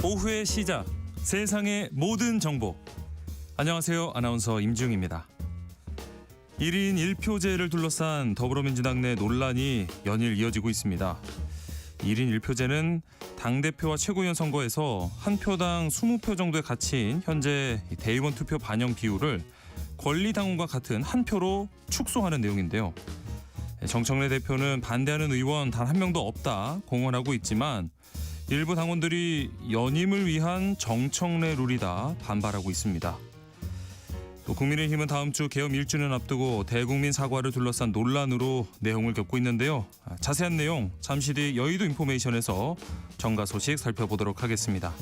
오후의 시작, 세상의 모든 정보. 안녕하세요. 아나운서 임지웅입니다. 1인 1표제를 둘러싼 더불어민주당 내 논란이 연일 이어지고 있습니다. 1인 1표제는 당대표와 최고위원 선거에서 한 표당 20표 정도의 가치인 현재 대의원 투표 반영 비율을 권리당원과 같은 한 표로 축소하는 내용인데요. 정청래 대표는 반대하는 의원 단 한 명도 없다 공언하고 있지만 일부 당원들이 연임을 위한 정청래 룰이다 반발하고 있습니다. 또 국민의힘은 다음 주 계엄 1주년 앞두고 대국민 사과를 둘러싼 논란으로 내용을 겪고 있는데요. 자세한 내용 잠시 뒤 여의도 인포메이션에서 정가 소식 살펴보도록 하겠습니다.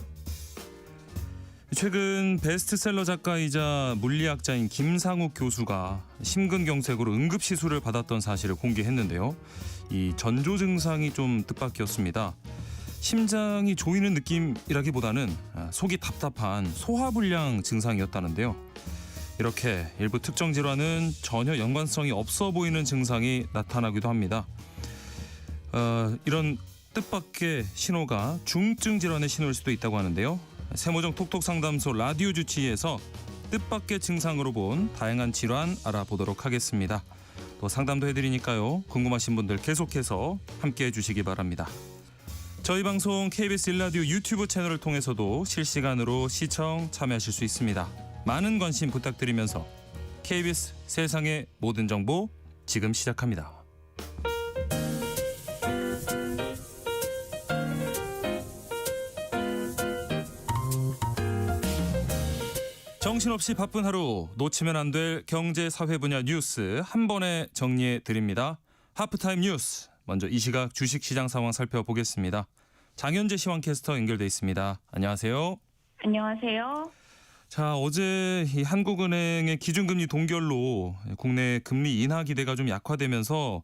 최근 베스트셀러 작가이자 물리학자인 김상욱 교수가 심근경색으로 응급시술을 받았던 사실을 공개했는데요. 이 전조 증상이 좀 뜻밖이었습니다. 심장이 조이는 느낌이라기보다는 속이 답답한 소화불량 증상이었다는데요. 이렇게 일부 특정 질환은 전혀 연관성이 없어 보이는 증상이 나타나기도 합니다. 이런 뜻밖의 신호가 중증 질환의 신호일 수도 있다고 하는데요. 세모정 톡톡상담소 라디오 주치의에서 뜻밖의 증상으로 본 다양한 질환 알아보도록 하겠습니다. 또 상담도 해드리니까요. 궁금하신 분들 계속해서 함께해 주시기 바랍니다. 저희 방송 KBS 1라디오 유튜브 채널을 통해서도 실시간으로 시청 참여하실 수 있습니다. 많은 관심 부탁드리면서 KBS 세상의 모든 정보 지금 시작합니다. 정신없이 바쁜 하루, 놓치면 안 될 경제 사회 분야 뉴스 한 번에 정리해 드립니다. 하프타임 뉴스. 먼저 이 시각 주식시장 상황 살펴보겠습니다. 장현재 시황캐스터 연결돼 있습니다. 안녕하세요. 안녕하세요. 자, 어제 이 한국은행의 기준금리 동결로 국내 금리 인하 기대가 좀 약화되면서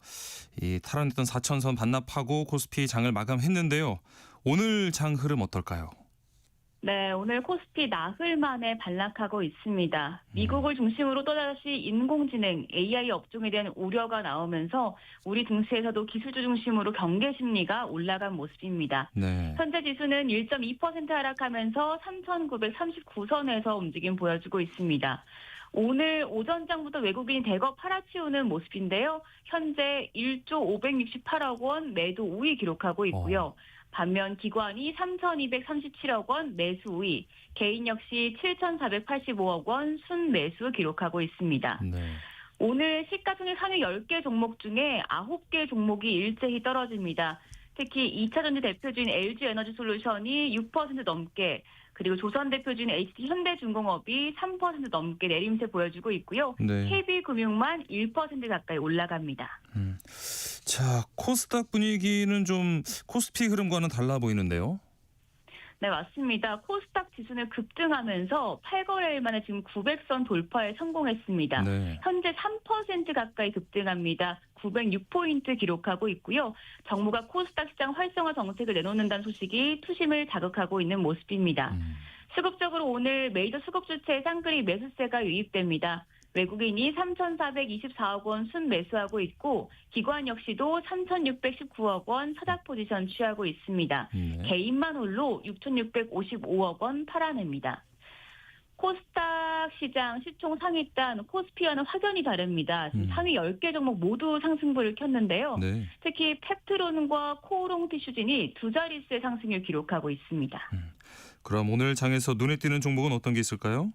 이 탈환했던 4천선 반납하고 코스피 장을 마감했는데요. 오늘 장 흐름 어떨까요? 네, 오늘 코스피 나흘 만에 반락하고 있습니다. 미국을 중심으로 또다시 인공지능, AI 업종에 대한 우려가 나오면서 우리 증시에서도 기술주 중심으로 경계 심리가 올라간 모습입니다. 네. 현재 지수는 1.2% 하락하면서 3,939선에서 움직임 보여주고 있습니다. 오늘 오전장부터 외국인이 대거 팔아치우는 모습인데요. 현재 1조 568억 원 매도 우위 기록하고 있고요. 반면 기관이 3,237억 원 매수 우위, 개인 역시 7,485억 원 순매수 기록하고 있습니다. 네. 오늘 시가총액 상위 10개 종목 중에 9개 종목이 일제히 떨어집니다. 특히 2차전지 대표주인 LG에너지솔루션이 6% 넘게, 그리고 조선 대표주인 HD 현대중공업이 3% 넘게 내림세 보여주고 있고요. 네. KB금융만 1% 가까이 올라갑니다. 자, 코스닥 분위기는 좀 코스피 흐름과는 달라 보이는데요. 네, 맞습니다. 코스닥 지수는 급등하면서 8거래일 만에 지금 900선 돌파에 성공했습니다. 네. 현재 3% 가까이 급등합니다. 906포인트 기록하고 있고요. 정부가 코스닥 시장 활성화 정책을 내놓는다는 소식이 투심을 자극하고 있는 모습입니다. 수급적으로 오늘 메이저 수급 주체의 쌍끌이 매수세가 유입됩니다. 외국인이 3,424억 원 순매수하고 있고 기관 역시도 3,619억 원 서작 포지션 취하고 있습니다. 개인만 홀로 6,655억 원 팔아냅니다. 코스닥 시장 시총 상위단 코스피와는 확연히 다릅니다. 상위 10개 종목 모두 상승부를 켰는데요. 네. 특히 펩트론과 코오롱 티슈진이 두 자릿수의 상승을 기록하고 있습니다. 그럼 오늘 장에서 눈에 띄는 종목은 어떤 게 있을까요?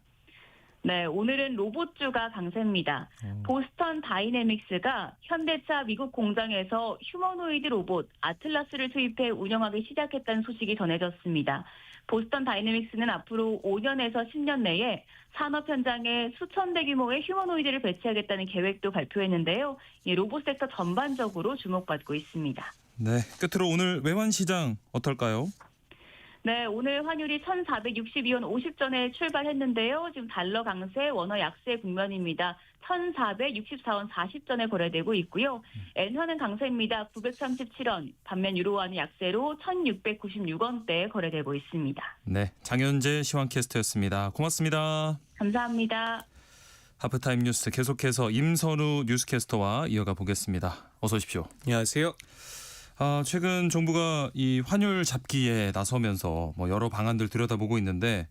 네, 오늘은 로봇주가 강세입니다. 보스턴 다이내믹스가 현대차 미국 공장에서 휴머노이드 로봇 아틀라스를 투입해 운영하기 시작했다는 소식이 전해졌습니다. 보스턴 다이내믹스는 앞으로 5년에서 10년 내에 산업 현장에 수천 대 규모의 휴머노이드를 배치하겠다는 계획도 발표했는데요. 이 로봇 섹터 전반적으로 주목받고 있습니다. 네, 끝으로 오늘 외환 시장 어떨까요? 네, 오늘 환율이 1,462원 50전에 출발했는데요. 지금 달러 강세, 원화 약세 국면입니다. 1,464원 40전에 거래되고 있고요. 엔화는 강세입니다. 937원, 반면 유로화는 약세로 1,696원대에 거래되고 있습니다. 네, 장현재 시황캐스터였습니다. 고맙습니다. 감사합니다. 하프타임 뉴스 계속해서 임선우 뉴스캐스터와 이어가 보겠습니다. 어서 오십시오. 안녕하세요. 최근 정부가 이 환율 잡기에 나서면서 여러 방안들 들여다보고 있는데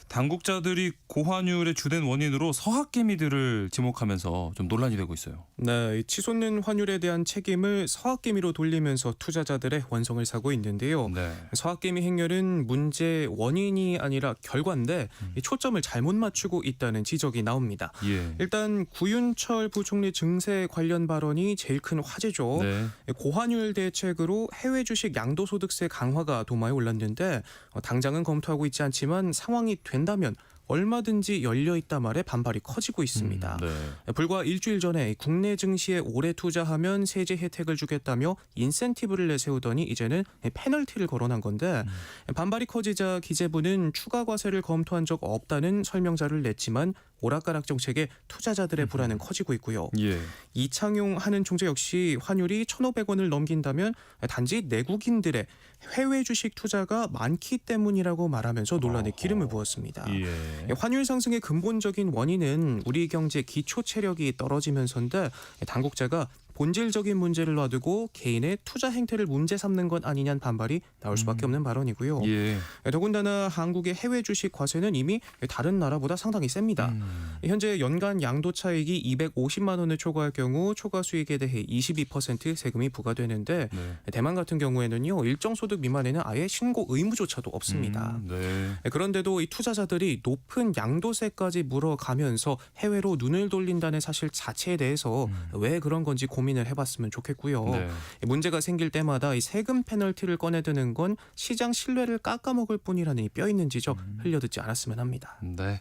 당국자들이 고환율의 주된 원인으로 서학개미들을 지목하면서 좀 논란이 되고 있어요. 네, 치솟는 환율에 대한 책임을 서학개미로 돌리면서 투자자들의 원성을 사고 있는데요. 네. 서학개미 행렬은 문제 원인이 아니라 결과인데 이 초점을 잘못 맞추고 있다는 지적이 나옵니다. 예. 일단 구윤철 부총리 증세 관련 발언이 제일 큰 화제죠. 네. 고환율 대책으로 해외 주식 양도소득세 강화가 도마에 올랐는데 당장은 검토하고 있지 않지만 상황이 된다면 얼마든지 열려있다 말에 반발이 커지고 있습니다. 네. 불과 일주일 전에 국내 증시에 오래 투자하면 세제 혜택을 주겠다며 인센티브를 내세우더니 이제는 페널티를 거론한 건데 반발이 커지자 기재부는 추가 과세를 검토한 적 없다는 설명자를 냈지만 오락가락 정책에 투자자들의 불안은 커지고 있고요. 예. 이창용 하는 총재 역시 환율이 1,500원을 넘긴다면 단지 내국인들의 해외 주식 투자가 많기 때문이라고 말하면서 논란에 기름을 부었습니다. 예. 환율 상승의 근본적인 원인은 우리 경제 기초 체력이 떨어지면서인데 당국자가 본질적인 문제를 놔두고 개인의 투자 행태를 문제 삼는 것 아니냐는 반발이 나올 수밖에 없는 발언이고요. 예. 더군다나 한국의 해외 주식 과세는 이미 다른 나라보다 상당히 셉니다. 현재 연간 양도 차익이 250만 원을 초과할 경우 초과 수익에 대해 22% 세금이 부과되는데 네. 대만 같은 경우에는요 일정 소득 미만에는 아예 신고 의무조차도 없습니다. 네. 그런데도 이 투자자들이 높은 양도세까지 물어가면서 해외로 눈을 돌린다는 사실 자체에 대해서 왜 그런 건지 고민을 해봤으면 좋겠고요. 네. 문제가 생길 때마다 이 세금 페널티를 꺼내드는 건 시장 신뢰를 깎아먹을 뿐이라는 이 뼈있는 지적 흘려듣지 않았으면 합니다. 네.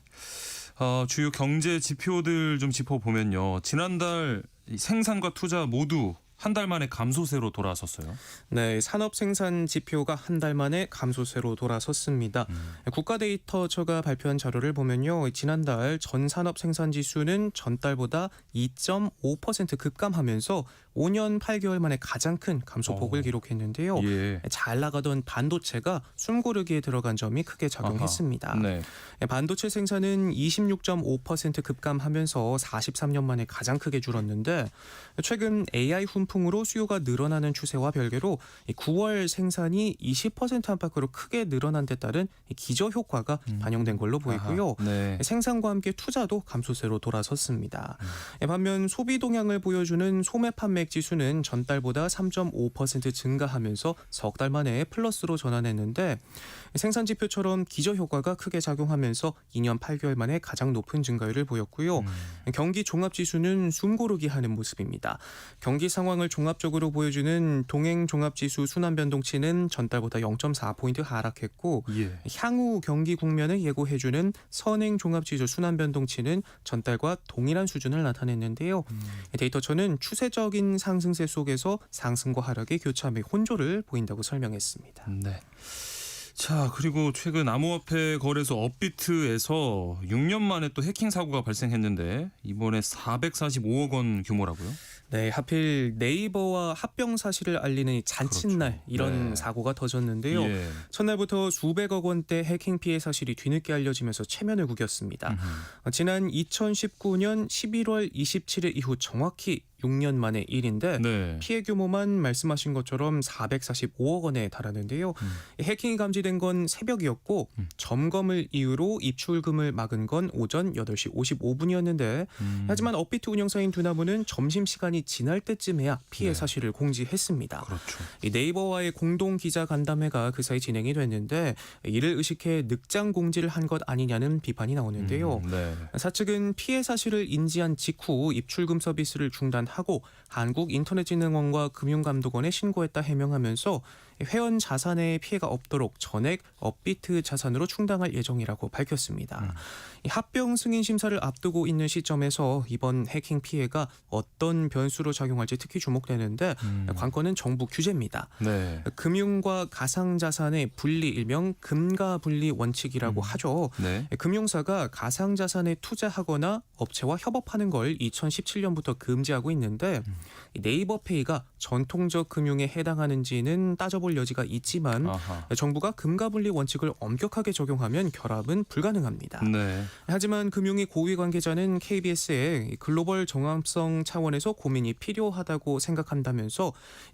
주요 경제 지표들 좀 짚어보면요. 지난달 이 생산과 투자 모두 한 달 만에 감소세로 돌아섰어요. 네, 산업 생산 지표가 한 달 만에 감소세로 돌아섰습니다. 국가데이터처가 발표한 자료를 보면요, 지난달 전 산업 생산 지수는 전달보다 2.5% 급감하면서 5년 8개월 만에 가장 큰 감소폭을 기록했는데요. 예. 잘 나가던 반도체가 숨고르기에 들어간 점이 크게 작용했습니다. 아하. 네. 반도체 생산은 26.5% 급감하면서 43년 만에 가장 크게 줄었는데 최근 AI 훈풍으로 수요가 늘어나는 추세와 별개로 9월 생산이 20% 안팎으로 크게 늘어난 데 따른 기저 효과가 반영된 걸로 보이고요. 아하. 네. 생산과 함께 투자도 감소세로 돌아섰습니다. 반면 소비 동향을 보여주는 소매 판매 지수는 전달보다 3.5% 증가하면서 석 달 만에 플러스로 전환했는데 생산 지표처럼 기저 효과가 크게 작용하면서 2년 8개월 만에 가장 높은 증가율을 보였고요. 경기 종합 지수는 숨고르기 하는 모습입니다. 경기 상황을 종합적으로 보여주는 동행 종합 지수 순환 변동치는 전달보다 0.4포인트 하락했고 예. 향후 경기 국면을 예고해주는 선행 종합 지수 순환 변동치는 전달과 동일한 수준을 나타냈는데요. 데이터처는 추세적인 상승세 속에서 상승과 하락의 교차 및 혼조를 보인다고 설명했습니다. 네. 자, 그리고 최근 암호화폐 거래소 업비트에서 6년 만에 또 해킹 사고가 발생했는데 이번에 445억 원 규모라고요? 네, 하필 네이버와 합병 사실을 알리는 잔칫날 그렇죠. 이런 네. 사고가 터졌는데요. 예. 첫날부터 수백억 원대 해킹 피해 사실이 뒤늦게 알려지면서 체면을 구겼습니다. 지난 2019년 11월 27일 이후 정확히 6년 만의 일인데 네. 피해 규모만 말씀하신 것처럼 445억 원에 달하는데요. 해킹이 감지된 건 새벽이었고 점검을 이유로 입출금을 막은 건 오전 8시 55분이었는데 하지만 업비트 운영사인 두나무는 점심시간이 지날 때쯤에야 피해 네. 사실을 공지했습니다. 그렇죠. 이 네이버와의 공동 기자 간담회가 그 사이 진행이 됐는데 이를 의식해 늑장 공지를 한 것 아니냐는 비판이 나오는데요. 네. 사측은 피해 사실을 인지한 직후 입출금 서비스를 중단하고 한국인터넷진흥원과 금융감독원에 신고했다 해명하면서 회원 자산에 피해가 없도록 전액 업비트 자산으로 충당할 예정이라고 밝혔습니다. 이 합병 승인 심사를 앞두고 있는 시점에서 이번 해킹 피해가 어떤 변수로 작용할지 특히 주목되는데 관건은 정부 규제입니다. 네. 금융과 가상자산의 분리 일명 금가분리 원칙이라고 하죠. 네. 금융사가 가상자산에 투자하거나 업체와 협업하는 걸 2017년부터 금지하고 있는데 네이버페이가 전통적 금융에 해당하는지는 따져볼 따져볼 여지가 있지만 아하. 정부가 금가분리 원칙을 엄격하게 적용하면 결합은 불가능합니다. 네. 하지만 금융위 고위 관계자는 KBS에 글로벌 정합성 차원에서 고민이 필요하다고 생각한다면서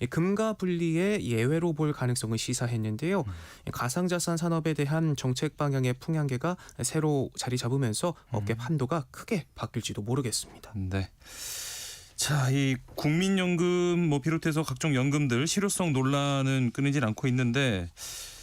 금가 분리의 예외로 볼 가능성을 시사했는데요. 가상자산 산업에 대한 정책 방향의 풍향계가 새로 자리 잡으면서 업계 판도가 크게 바뀔지도 모르겠습니다. 네. 자, 이 국민연금 비롯해서 각종 연금들 실효성 논란은 끊이질 않고 있는데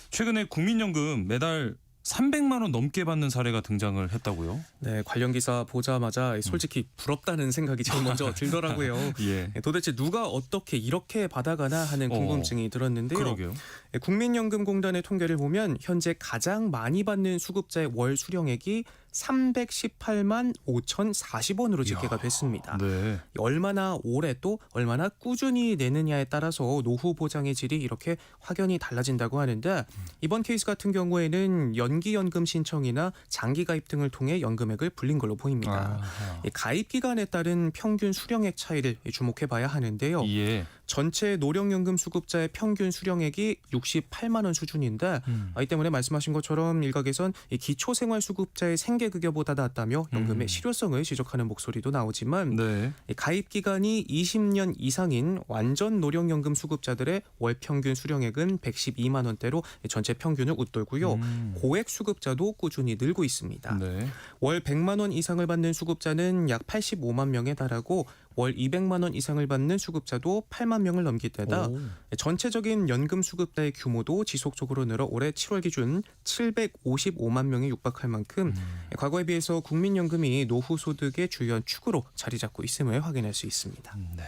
최근에 국민연금 매달 300만 원 넘게 받는 사례가 등장을 했다고요? 네, 관련 기사 보자마자 솔직히 부럽다는 생각이 제일 먼저 들더라고요. 예. 도대체 누가 어떻게 이렇게 받아가나 하는 궁금증이 들었는데요. 그러게요. 국민연금공단의 통계를 보면 현재 가장 많이 받는 수급자의 월 수령액이 318만 5,040원으로 집계가 됐습니다. 네. 얼마나 오래 또 얼마나 꾸준히 내느냐에 따라서 노후 보장의 질이 이렇게 확연히 달라진다고 하는데 이번 케이스 같은 경우에는 연기연금 신청이나 장기가입 등을 통해 연금액을 불린 걸로 보입니다. 아하. 가입 기간에 따른 평균 수령액 차이를 주목해봐야 하는데요. 예. 전체 노령연금 수급자의 평균 수령액이 68만 원 수준인데 이 때문에 말씀하신 것처럼 일각에선 이 기초생활수급자의 생계급여보다 낮다며 연금의 실효성을 지적하는 목소리도 나오지만 네. 이 가입 기간이 20년 이상인 완전 노령연금 수급자들의 월 평균 수령액은 112만 원대로 전체 평균을 웃돌고요. 고액 수급자도 꾸준히 늘고 있습니다. 네. 월 100만 원 이상을 받는 수급자는 약 85만 명에 달하고 월 200만 원 이상을 받는 수급자도 8만 명을 넘길 때다 오. 전체적인 연금 수급자의 규모도 지속적으로 늘어 올해 7월 기준 755만 명에 육박할 만큼 과거에 비해서 국민연금이 노후 소득의 주요한 축으로 자리 잡고 있음을 확인할 수 있습니다. 네.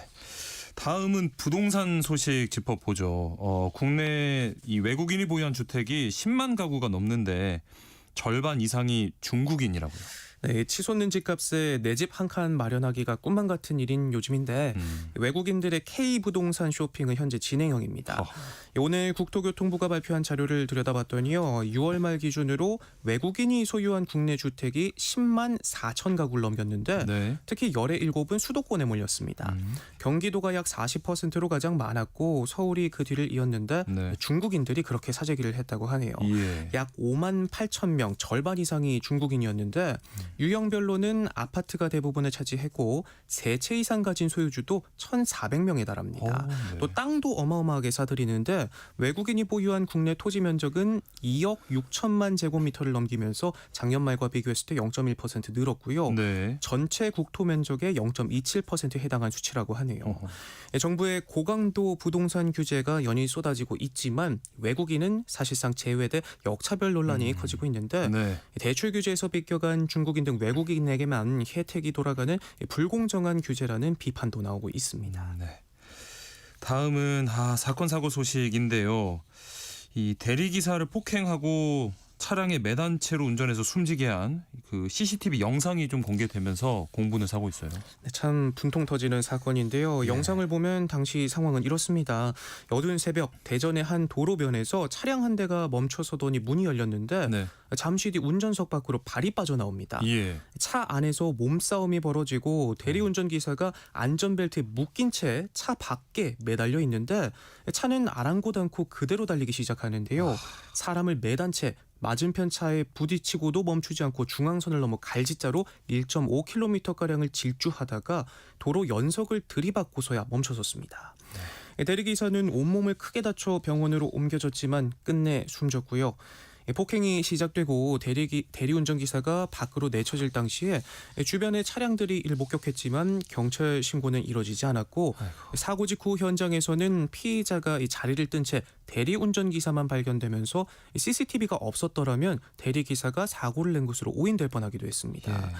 다음은 부동산 소식 짚어보죠. 국내 이 외국인이 보유한 주택이 10만 가구가 넘는데 절반 이상이 중국인이라고요. 네, 치솟는 집값에 내 집 한 칸 마련하기가 꿈만 같은 일인 요즘인데 외국인들의 K부동산 쇼핑은 현재 진행형입니다. 오늘 국토교통부가 발표한 자료를 들여다봤더니요. 6월 말 기준으로 외국인이 소유한 국내 주택이 10만 4천 가구를 넘겼는데 네. 특히 열의 7은 수도권에 몰렸습니다. 경기도가 약 40%로 가장 많았고 서울이 그 뒤를 이었는데 네. 중국인들이 그렇게 사재기를 했다고 하네요. 예. 약 5만 8천 명, 절반 이상이 중국인이었는데 유형별로는 아파트가 대부분을 차지했고 3채 이상 가진 소유주도 1,400명에 달합니다. 네. 또 땅도 어마어마하게 사들이는데 외국인이 보유한 국내 토지 면적은 2억 6천만 제곱미터를 넘기면서 작년 말과 비교했을 때 0.1% 늘었고요. 네. 전체 국토 면적의 0.27%에 해당한 수치라고 하네요. 어허. 정부의 고강도 부동산 규제가 연일 쏟아지고 있지만 외국인은 사실상 제외돼 역차별 논란이 커지고 있는데 네. 대출 규제에서 빗겨간 중국인 등 외국인에게만 혜택이 돌아가는 불공정한 규제라는 비판도 나오고 있습니다. 네. 다음은 사건 사고 소식인데요. 이 대리 기사를 폭행하고 차량에 매단 채로 운전해서 숨지게 한 그 CCTV 영상이 좀 공개되면서 공분을 사고 있어요. 네, 참 분통 터지는 사건인데요. 영상을 보면 당시 상황은 이렇습니다. 어두운 새벽 대전의 한 도로변에서 차량 한 대가 멈춰서더니 문이 열렸는데 네. 잠시 뒤 운전석 밖으로 발이 빠져나옵니다. 예. 차 안에서 몸싸움이 벌어지고 대리운전기사가 안전벨트에 묶인 채 차 밖에 매달려 있는데 차는 아랑곳 않고 그대로 달리기 시작하는데요. 사람을 매단 채 맞은편 차에 부딪히고도 멈추지 않고 중앙선을 넘어 갈지자로 1.5km가량을 질주하다가 도로 연석을 들이받고서야 멈춰섰습니다. 대리기사는 온몸을 크게 다쳐 병원으로 옮겨졌지만 끝내 숨졌고요. 폭행이 시작되고 대리운전기사가 밖으로 내쳐질 당시에 주변의 차량들이 이를 목격했지만 경찰 신고는 이뤄지지 않았고 사고 직후 현장에서는 피의자가 이 자리를 뜬 채 대리운전기사만 발견되면서 CCTV가 없었더라면 대리기사가 사고를 낸 것으로 오인될 뻔하기도 했습니다.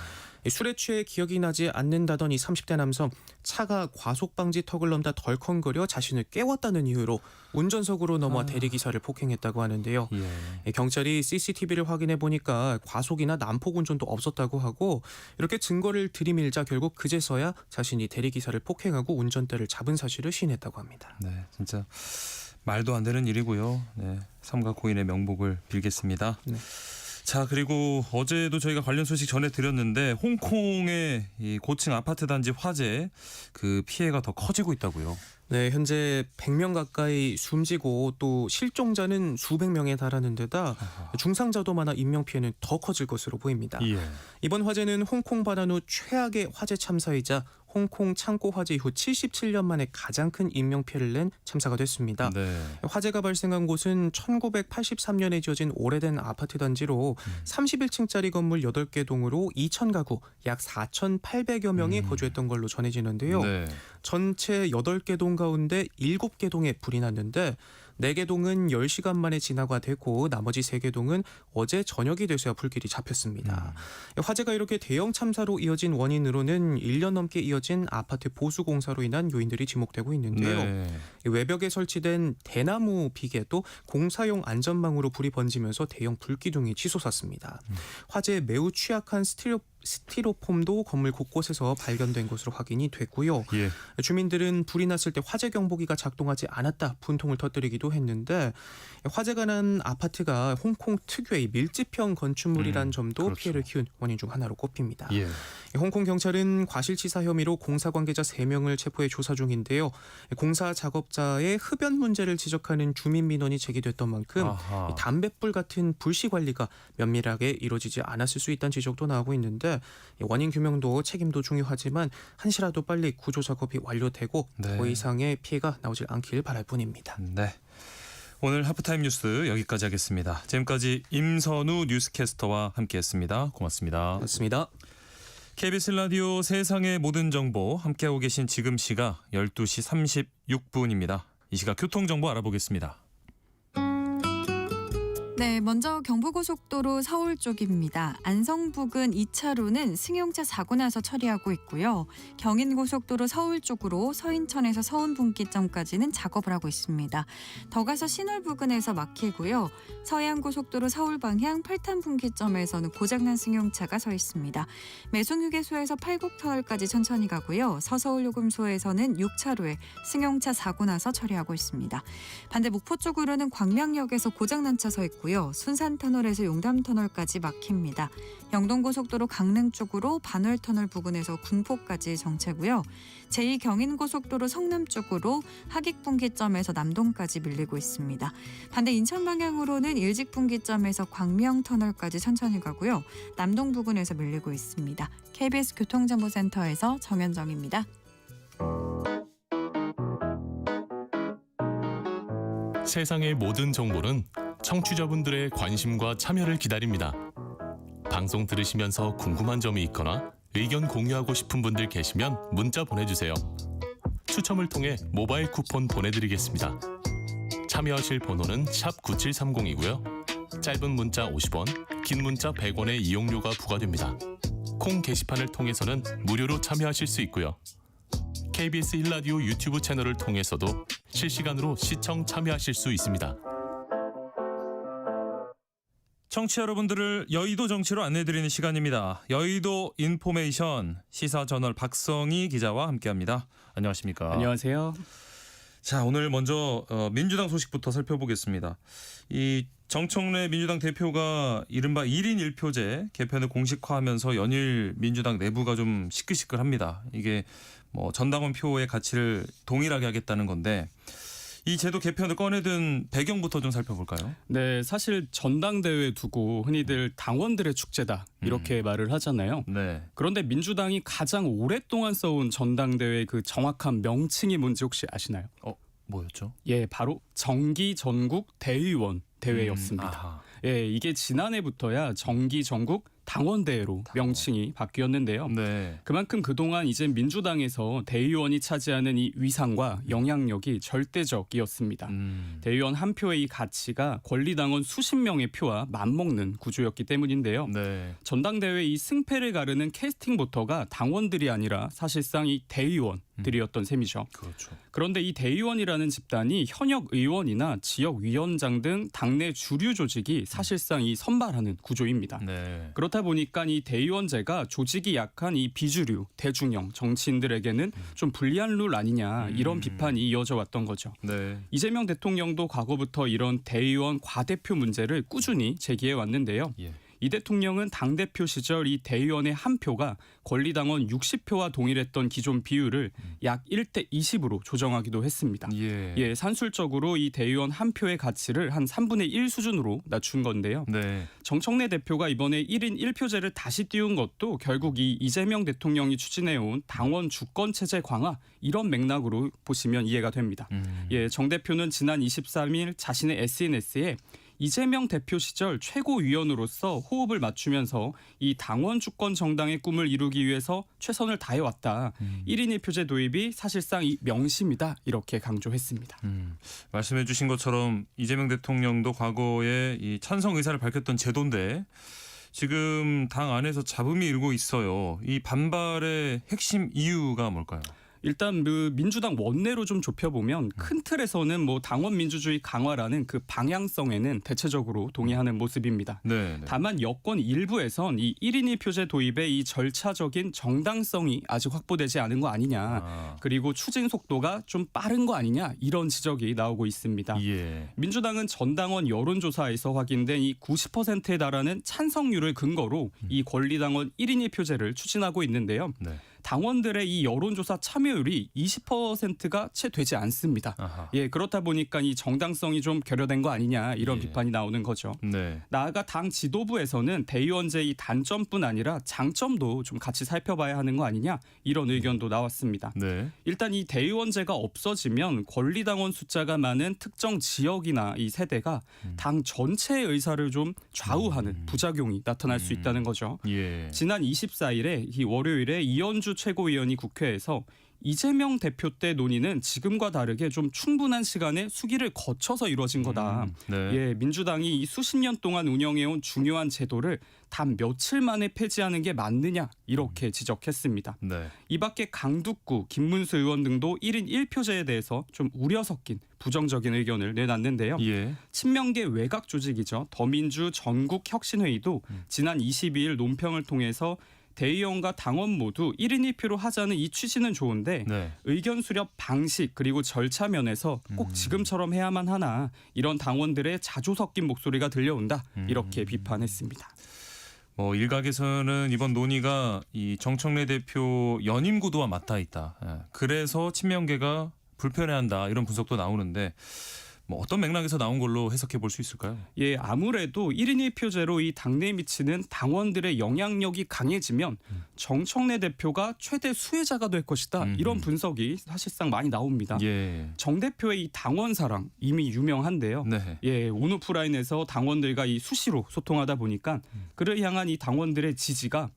술에 취해 기억이 나지 않는다던 이 30대 남성, 차가 과속방지 턱을 넘다 덜컹거려 자신을 깨웠다는 이유로 운전석으로 넘어 대리기사를 폭행했다고 하는데요. 경찰이 CCTV를 확인해 보니까 과속이나 난폭 운전도 없었다고 하고 이렇게 증거를 들이밀자 결국 그제서야 자신이 대리기사를 폭행하고 운전대를 잡은 사실을 시인했다고 합니다. 네, 진짜 말도 안 되는 일이고요. 네, 삼가 고인의 명복을 빌겠습니다. 네. 자, 그리고 어제도 저희가 관련 소식 전해드렸는데 홍콩의 이 고층 아파트 단지 화재 그 피해가 더 커지고 있다고요. 네, 현재 100명 가까이 숨지고 또 실종자는 수백 명에 달하는 데다 중상자도 많아 인명 피해는 더 커질 것으로 보입니다. 예. 이번 화재는 홍콩 발안 후 최악의 화재 참사이자 홍콩 창고 화재 이후 77년 만에 가장 큰 인명 피해를 낸 참사가 됐습니다. 네. 화재가 발생한 곳은 1983년에 지어진 오래된 아파트 단지로 31층짜리 건물 8개 동으로 2,000가구 약 4,800여 명이 거주했던 걸로 전해지는데요. 네. 전체 8개 동 가운데 7개 동에 불이 났는데 4개 동은 10시간 만에 진화가 되고 나머지 3개 동은 어제 저녁이 돼서야 불길이 잡혔습니다. 화재가 이렇게 대형 참사로 이어진 원인으로는 1년 넘게 이어진 아파트 보수 공사로 인한 요인들이 지목되고 있는데요. 네. 외벽에 설치된 대나무 비계도 공사용 안전망으로 불이 번지면서 대형 불기둥이 치솟았습니다. 화재에 매우 취약한 스티로폼도 건물 곳곳에서 발견된 것으로 확인이 됐고요. 예. 주민들은 불이 났을 때 화재 경보기가 작동하지 않았다 분통을 터뜨리기도 했는데 화재가 난 아파트가 홍콩 특유의 밀집형 건축물이란 점도 그렇죠. 피해를 키운 원인 중 하나로 꼽힙니다. 예. 홍콩 경찰은 과실치사 혐의로 공사 관계자 3명을 체포해 조사 중인데요. 공사 작업자의 흡연 문제를 지적하는 주민 민원이 제기됐던 만큼 아하. 담뱃불 같은 불시 관리가 면밀하게 이루어지지 않았을 수 있다는 지적도 나오고 있는데 원인 규명도 책임도 중요하지만 한시라도 빨리 구조 작업이 완료되고 네. 더 이상의 피해가 나오질 않길 바랄 뿐입니다. 네. 오늘 하프타임 뉴스 여기까지 하겠습니다. 지금까지 임선우 뉴스캐스터와 함께했습니다. 고맙습니다. 고맙습니다. KBS 라디오 세상의 모든 정보 함께하고 계신 지금 시각 12시 36분입니다. 이 시각 교통정보 알아보겠습니다. 네, 먼저 경부고속도로 서울 쪽입니다. 안성 부근 2차로는 승용차 사고 나서 처리하고 있고요. 경인고속도로 서울 쪽으로 서인천에서 서운분기점까지는 작업을 하고 있습니다. 더 가서 신월 부근에서 막히고요. 서해안고속도로 서울 방향 팔탄분기점에서는 고장난 승용차가 서 있습니다. 매송휴게소에서 팔곡터널까지 천천히 가고요. 서서울요금소에서는 6차로에 승용차 사고 나서 처리하고 있습니다. 반대 목포 쪽으로는 광명역에서 고장난 차 서 있고요. 순산터널에서 용담터널까지 막힙니다. 영동고속도로 강릉 쪽으로 반월터널 부근에서 군포까지 정체고요. 제2경인고속도로 성남 쪽으로 하객분기점에서 남동까지 밀리고 있습니다. 반대 인천 방향으로는 일직분기점에서 광명터널까지 천천히 가고요. 남동 부근에서 밀리고 있습니다. KBS 교통정보센터에서 정현정입니다. 세상의 모든 정보는 청취자분들의 관심과 참여를 기다립니다. 방송 들으시면서 궁금한 점이 있거나 의견 공유하고 싶은 분들 계시면 문자 보내주세요. 추첨을 통해 모바일 쿠폰 보내드리겠습니다. 참여하실 번호는 샵 9730이고요. 짧은 문자 50원, 긴 문자 100원의 이용료가 부과됩니다. 콩 게시판을 통해서는 무료로 참여하실 수 있고요. KBS 1라디오 유튜브 채널을 통해서도 실시간으로 시청 참여하실 수 있습니다. 청취자 여러분들을 여의도 정치로 안내드리는 시간입니다. 여의도 인포메이션 시사저널 박성희 기자와 함께합니다. 안녕하십니까? 안녕하세요. 자, 오늘 먼저 민주당 소식부터 살펴보겠습니다. 이 정청래 민주당 대표가 이른바 1인 1표제 개편을 공식화하면서 연일 민주당 내부가 좀 시끌시끌합니다. 이게 뭐 전당원 표의 가치를 동일하게 하겠다는 건데 이 제도 개편을 꺼내든 배경부터 좀 살펴볼까요? 네, 사실 전당대회 두고 흔히들 당원들의 축제다 이렇게 말을 하잖아요. 네. 그런데 민주당이 가장 오랫동안 써온 전당대회 그 정확한 명칭이 뭔지 혹시 아시나요? 뭐였죠? 예, 바로 정기 전국 대의원 대회였습니다. 아하. 예, 이게 지난해부터야 정기 전국 당원대회로 명칭이 바뀌었는데요. 네. 그만큼 그동안 이제 민주당에서 대의원이 차지하는 이 위상과 영향력이 절대적이었습니다. 대의원 한 표의 이 가치가 권리당원 수십 명의 표와 맞먹는 구조였기 때문인데요. 네. 전당대회 이 승패를 가르는 캐스팅 보터가 당원들이 아니라 사실상 이 대의원들이었던 셈이죠. 그렇죠. 그런데 이 대의원이라는 집단이 현역 의원이나 지역위원장 등 당내 주류 조직이 사실상 이 선발하는 구조입니다. 네. 그렇다 보니까 이 대의원제가 조직이 약한 이 비주류, 대중형 정치인들에게는 좀 불리한 룰 아니냐 이런 비판이 이어져 왔던 거죠. 네. 이재명 대통령도 과거부터 이런 대의원 과대표 문제를 꾸준히 제기해 왔는데요. 예. 이 대통령은 당대표 시절 이 대의원의 한 표가 권리당원 60표와 동일했던 기존 비율을 약 1대 20으로 조정하기도 했습니다. 예. 산술적으로 이 대의원 한 표의 가치를 한 3분의 1 수준으로 낮춘 건데요. 네. 정청래 대표가 이번에 1인 1표제를 다시 띄운 것도 결국 이 이재명 대통령이 추진해온 당원 주권 체제 강화 이런 맥락으로 보시면 이해가 됩니다. 정 대표는 지난 23일 자신의 SNS에 이재명 대표 시절 최고위원으로서 호흡을 맞추면서 이 당원 주권 정당의 꿈을 이루기 위해서 최선을 다해왔다. 1인 1표제 도입이 사실상 이 명심이다. 이렇게 강조했습니다. 말씀해 주신 것처럼 이재명 대통령도 과거에 이 찬성 의사를 밝혔던 제도인데 지금 당 안에서 잡음이 일고 있어요. 이 반발의 핵심 이유가 뭘까요? 일단 그 민주당 원내로 좀 좁혀보면 큰 틀에서는 뭐 당원 민주주의 강화라는 그 방향성에는 대체적으로 동의하는 모습입니다. 네. 다만 여권 일부에선 이 1인 1표제 도입의 이 절차적인 정당성이 아직 확보되지 않은 거 아니냐. 그리고 추진 속도가 좀 빠른 거 아니냐. 이런 지적이 나오고 있습니다. 예. 민주당은 전당원 여론조사에서 확인된 이 90%에 달하는 찬성률을 근거로 이 권리당원 1인 1표제를 추진하고 있는데요. 네. 당원들의 이 여론조사 참여율이 20%가 채 되지 않습니다. 아하. 그렇다 보니까 이 정당성이 좀 결여된 거 아니냐 이런 비판이 나오는 거죠. 네. 나아가 당 지도부에서는 대의원제 이 단점뿐 아니라 장점도 좀 같이 살펴봐야 하는 거 아니냐 이런 의견도 나왔습니다. 네. 일단 이 대의원제가 없어지면 권리당원 숫자가 많은 특정 지역이나 이 세대가 당 전체의 의사를 좀 좌우하는 부작용이 나타날 수 있다는 거죠. 예. 지난 24일에 이 월요일에 이현주 최고위원이 국회에서 이재명 대표 때 논의는 지금과 다르게 좀 충분한 시간의 수기를 거쳐서 이루어진 거다. 네. 민주당이 이 수십 년 동안 운영해온 중요한 제도를 단 며칠 만에 폐지하는 게 맞느냐 이렇게 지적했습니다. 네. 이 밖에 강두구, 김문수 의원 등도 1인 1표제에 대해서 좀 우려 섞인 부정적인 의견을 내놨는데요. 예. 친명계 외곽 조직이죠. 더민주 전국혁신회의도 지난 22일 논평을 통해서 대의원과 당원 모두 1인 1표로 하자는 이 취지는 좋은데 네. 의견 수렴 방식 그리고 절차 면에서 꼭 지금처럼 해야만 하나 이런 당원들의 자주 섞인 목소리가 들려온다 이렇게 비판했습니다. 일각에서는 이번 논의가 이 정청래 대표 연임 구도와 맞닿아 있다. 그래서 친명계가 불편해한다 이런 분석도 나오는데 어떤 맥락에서 나온 걸로 해석해 볼 수 있을까요? 아무래도 1인 1표제로 이 당내에 미치는 당원들의 영향력이 강해지면 정청래 대표가 최대 수혜자가 될 것이다. 이런 분석이 사실상 많이 나옵니다. 예. 정 대표의 이 당원 사랑 이미 유명한데요. 네. 온오프라인에서 당원들과 이 수시로 소통하다 보니까 그를 향한 이 당원들의 지지가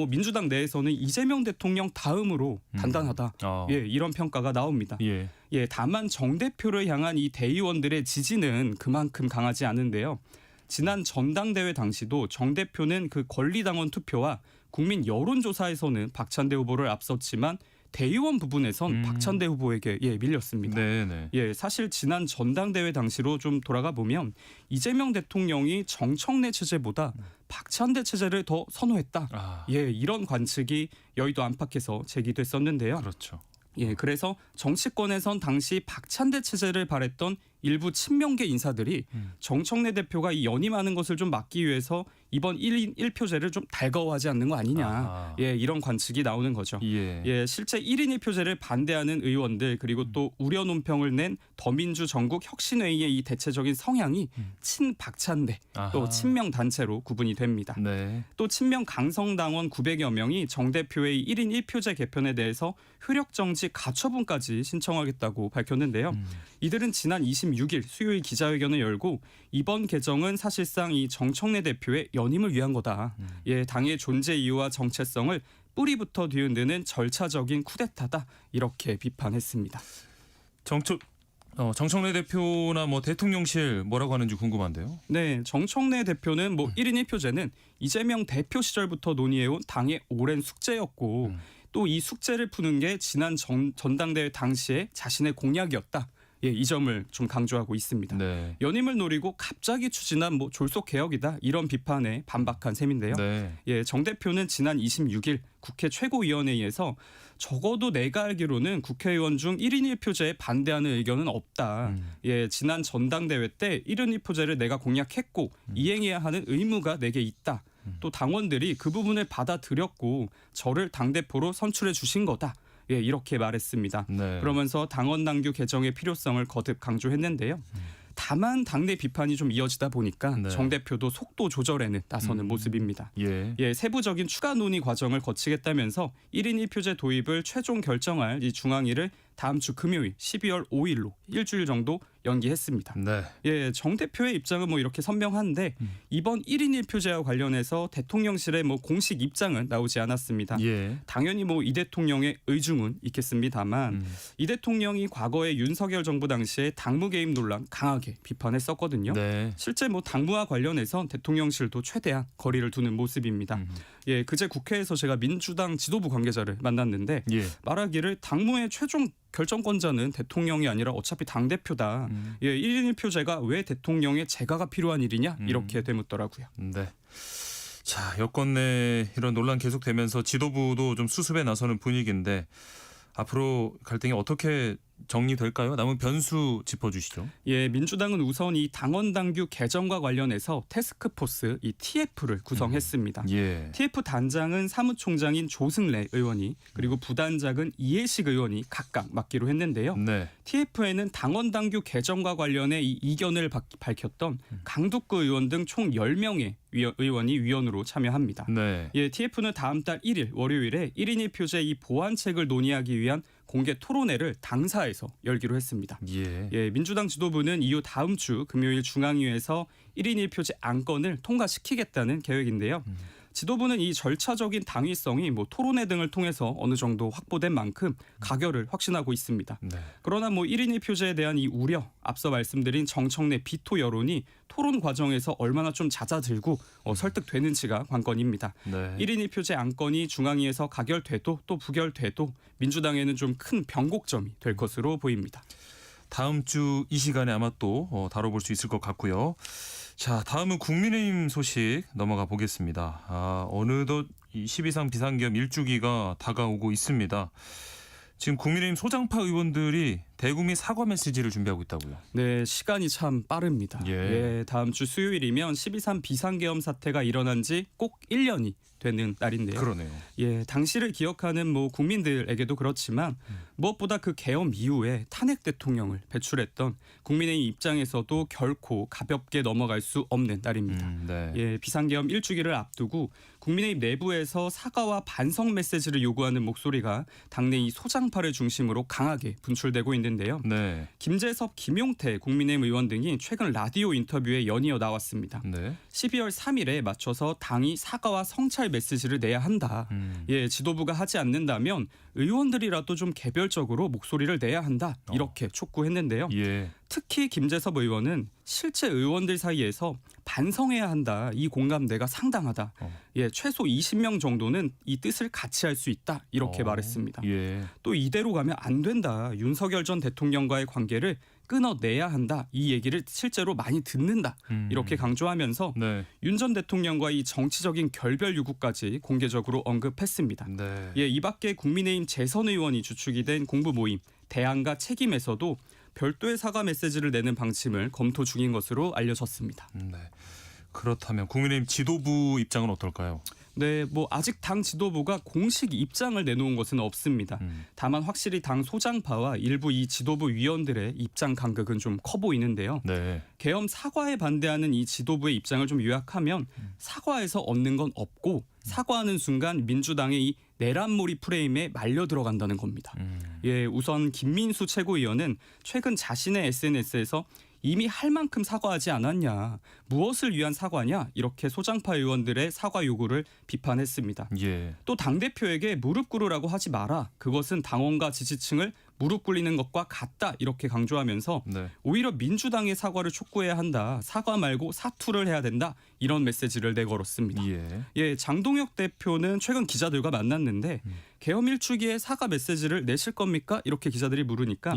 민주당 내에서는 이재명 대통령 다음으로 단단하다. 이런 평가가 나옵니다. 예. 다만 정 대표를 향한 이 대의원들의 지지는 그만큼 강하지 않은데요. 지난 전당대회 당시도 정 대표는 그 권리당원 투표와 국민 여론조사에서는 박찬대 후보를 앞섰지만 대의원 부분에선 박찬대 후보에게 밀렸습니다. 네네. 사실 지난 전당대회 당시로 좀 돌아가 보면 이재명 대통령이 정청래 체제보다 박찬대 체제를 더 선호했다. 이런 관측이 여의도 안팎에서 제기됐었는데요. 그렇죠. 그래서 정치권에선 당시 박찬대 체제를 바랬던 일부 친명계 인사들이 정청래 대표가 이 연임하는 것을 좀 막기 위해서 이번 1인 1표제를 좀 달가워하지 않는 거 아니냐. 이런 관측이 나오는 거죠. 실제 1인 1표제를 반대하는 의원들 그리고 또 우려 논평을 낸 더민주 전국혁신회의의 이 대체적인 성향이 친박찬대 또 친명 단체로 구분이 됩니다. 네. 또 친명 강성당원 900여 명이 정 대표의 1인 1표제 개편에 대해서 효력정지 가처분까지 신청하겠다고 밝혔는데요. 이들은 지난 26일 수요일 기자회견을 열고 이번 개정은 사실상 이 정청래 대표의 연임을 위한 거다. 당의 존재 이유와 정체성을 뿌리부터 뒤흔드는 절차적인 쿠데타다. 이렇게 비판했습니다. 정청래 대표나 대통령실 뭐라고 하는지 궁금한데요. 네, 정청래 대표는 1인 1표제는 이재명 대표 시절부터 논의해온 당의 오랜 숙제였고 또 이 숙제를 푸는 게 지난 전당대회 당시에 자신의 공약이었다. 이 점을 좀 강조하고 있습니다. 네. 연임을 노리고 갑자기 추진한 뭐 졸속 개혁이다 이런 비판에 반박한 셈인데요. 네. 정 대표는 지난 26일 국회 최고위원회의에서 적어도 내가 알기로는 국회의원 중 1인 1표제에 반대하는 의견은 없다. 지난 전당대회 때 1인 1표제를 내가 공약했고 이행해야 하는 의무가 내게 있다. 또 당원들이 그 부분을 받아들였고 저를 당대표로 선출해 주신 거다. 이렇게 말했습니다. 네. 그러면서 당원 당규 개정의 필요성을 거듭 강조했는데요. 다만 당내 비판이 좀 이어지다 보니까 네. 정 대표도 속도 조절에는 나서는 모습입니다. 세부적인 추가 논의 과정을 거치겠다면서 1인 1표제 도입을 최종 결정할 이 중앙위를 다음 주 금요일 12월 5일로 일주일 정도 연기했습니다. 네. 정 대표의 입장은 뭐 이렇게 선명한데 이번 1인 1표제와 관련해서 대통령실의 뭐 공식 입장은 나오지 않았습니다. 당연히 뭐 이 대통령의 의중은 있겠습니다만 이 대통령이 과거에 윤석열 정부 당시에 당무 개입 논란 강하게 비판했었거든요. 네. 실제 뭐 당무와 관련해서 대통령실도 최대한 거리를 두는 모습입니다. 그제 국회에서 제가 민주당 지도부 관계자를 만났는데 말하기를 당무의 최종 결정권자는 대통령이 아니라 어차피 당대표다. 1인 1표제가 왜 대통령의 재가가 필요한 일이냐 이렇게 되묻더라고요. 네. 자, 여권 내 이런 논란 계속되면서 지도부도 좀 수습에 나서는 분위기인데 앞으로 갈등이 어떻게 정리될까요? 남은 변수 짚어주시죠. 민주당은 우선 이 당원 당규 개정과 관련해서 태스크포스 이 TF를 구성했습니다. TF 단장은 사무총장인 조승래 의원이 그리고 부단장은 이해식 의원이 각각 맡기로 했는데요. TF에는 당원 당규 개정과 관련해 이 이견을 밝혔던 강두구 의원 등 총 10명의 의원이 위원으로 참여합니다. TF는 다음 달 1일 월요일에 1인 1표제 이 보완책을 논의하기 위한 공개 토론회를 당사에서 열기로 했습니다. 민주당 지도부는 이후 다음 주 금요일 중앙위에서 1인 1표제 안건을 통과시키겠다는 계획인데요. 지도부는 이 절차적인 당위성이 뭐 토론회 등을 통해서 어느 정도 확보된 만큼 가결을 확신하고 있습니다. 그러나 뭐 1인 1표제에 대한 이 우려, 앞서 말씀드린 정청래 비토 여론이 토론 과정에서 얼마나 좀 잦아들고 설득되는지가 관건입니다. 1인 1표제 안건이 중앙위에서 가결돼도 또 부결돼도 민주당에는 좀 큰 변곡점이 될 것으로 보입니다. 다음 주 이 시간에 아마 또 다뤄볼 수 있을 것 같고요. 자, 다음은 국민의힘 소식 넘어가 보겠습니다. 어느덧 12.3 비상계엄 1주기가 다가오고 있습니다. 지금 국민의힘 소장파 의원들이 대국민 사과 메시지를 준비하고 있다고요. 네, 시간이 참 빠릅니다. 다음 주 수요일이면 12.3 비상계엄 사태가 일어난 지 꼭 1년이 되는 날인데요. 그러네요. 당시를 기억하는 뭐 국민들에게도 그렇지만 무엇보다 그 계엄 이후에 탄핵 대통령을 배출했던 국민의힘 입장에서도 결코 가볍게 넘어갈 수 없는 날입니다. 비상계엄 1주기를 앞두고 국민의힘 내부에서 사과와 반성 메시지를 요구하는 목소리가 당내 이 소장파를 중심으로 강하게 분출되고 있는데요. 김재섭, 김용태 국민의힘 의원 등이 최근 라디오 인터뷰에 연이어 나왔습니다. 12월 3일에 맞춰서 당이 사과와 성찰 메시지를 내야 한다. 지도부가 하지 않는다면 의원들이라도 좀 개별적으로 목소리를 내야 한다. 이렇게 촉구했는데요. 특히 김재섭 의원은 실제 의원들 사이에서 반성해야 한다. 이 공감대가 상당하다. 최소 20명 정도는 이 뜻을 같이 할 수 있다. 이렇게 말했습니다. 또 이대로 가면 안 된다. 윤석열 전 대통령과의 관계를 끊어내야 한다. 이 얘기를 실제로 많이 듣는다. 이렇게 강조하면서 윤 전 대통령과의 이 정치적인 결별 요구까지 공개적으로 언급했습니다. 이 밖에 국민의힘 재선 의원이 주축이 된 공부 모임 대안과 책임에서도 별도의 사과 메시지를 내는 방침을 검토 중인 것으로 알려졌습니다. 그렇다면 국민의힘 지도부 입장은 어떨까요? 뭐 아직 당 지도부가 공식 입장을 내놓은 것은 없습니다. 다만 확실히 당 소장파와 일부 이 지도부 위원들의 입장 간극은 좀 커 보이는데요. 계엄 사과에 반대하는 이 지도부의 입장을 좀 요약하면 사과에서 얻는 건 없고 사과하는 순간 민주당의 이 내란몰이 프레임에 말려 들어간다는 겁니다. 우선 김민수 최고위원은 최근 자신의 SNS에서 이미 할 만큼 사과하지 않았냐. 무엇을 위한 사과냐. 이렇게 소장파 의원들의 사과 요구를 비판했습니다. 또 당대표에게 무릎 꿇으라고 하지 마라. 그것은 당원과 지지층을 무릎 꿇리는 것과 같다. 이렇게 강조하면서 오히려 민주당의 사과를 촉구해야 한다. 사과 말고 사투를 해야 된다. 이런 메시지를 내걸었습니다. 장동혁 대표는 최근 기자들과 만났는데 계엄 1주기에 사과 메시지를 내실 겁니까? 이렇게 기자들이 물으니까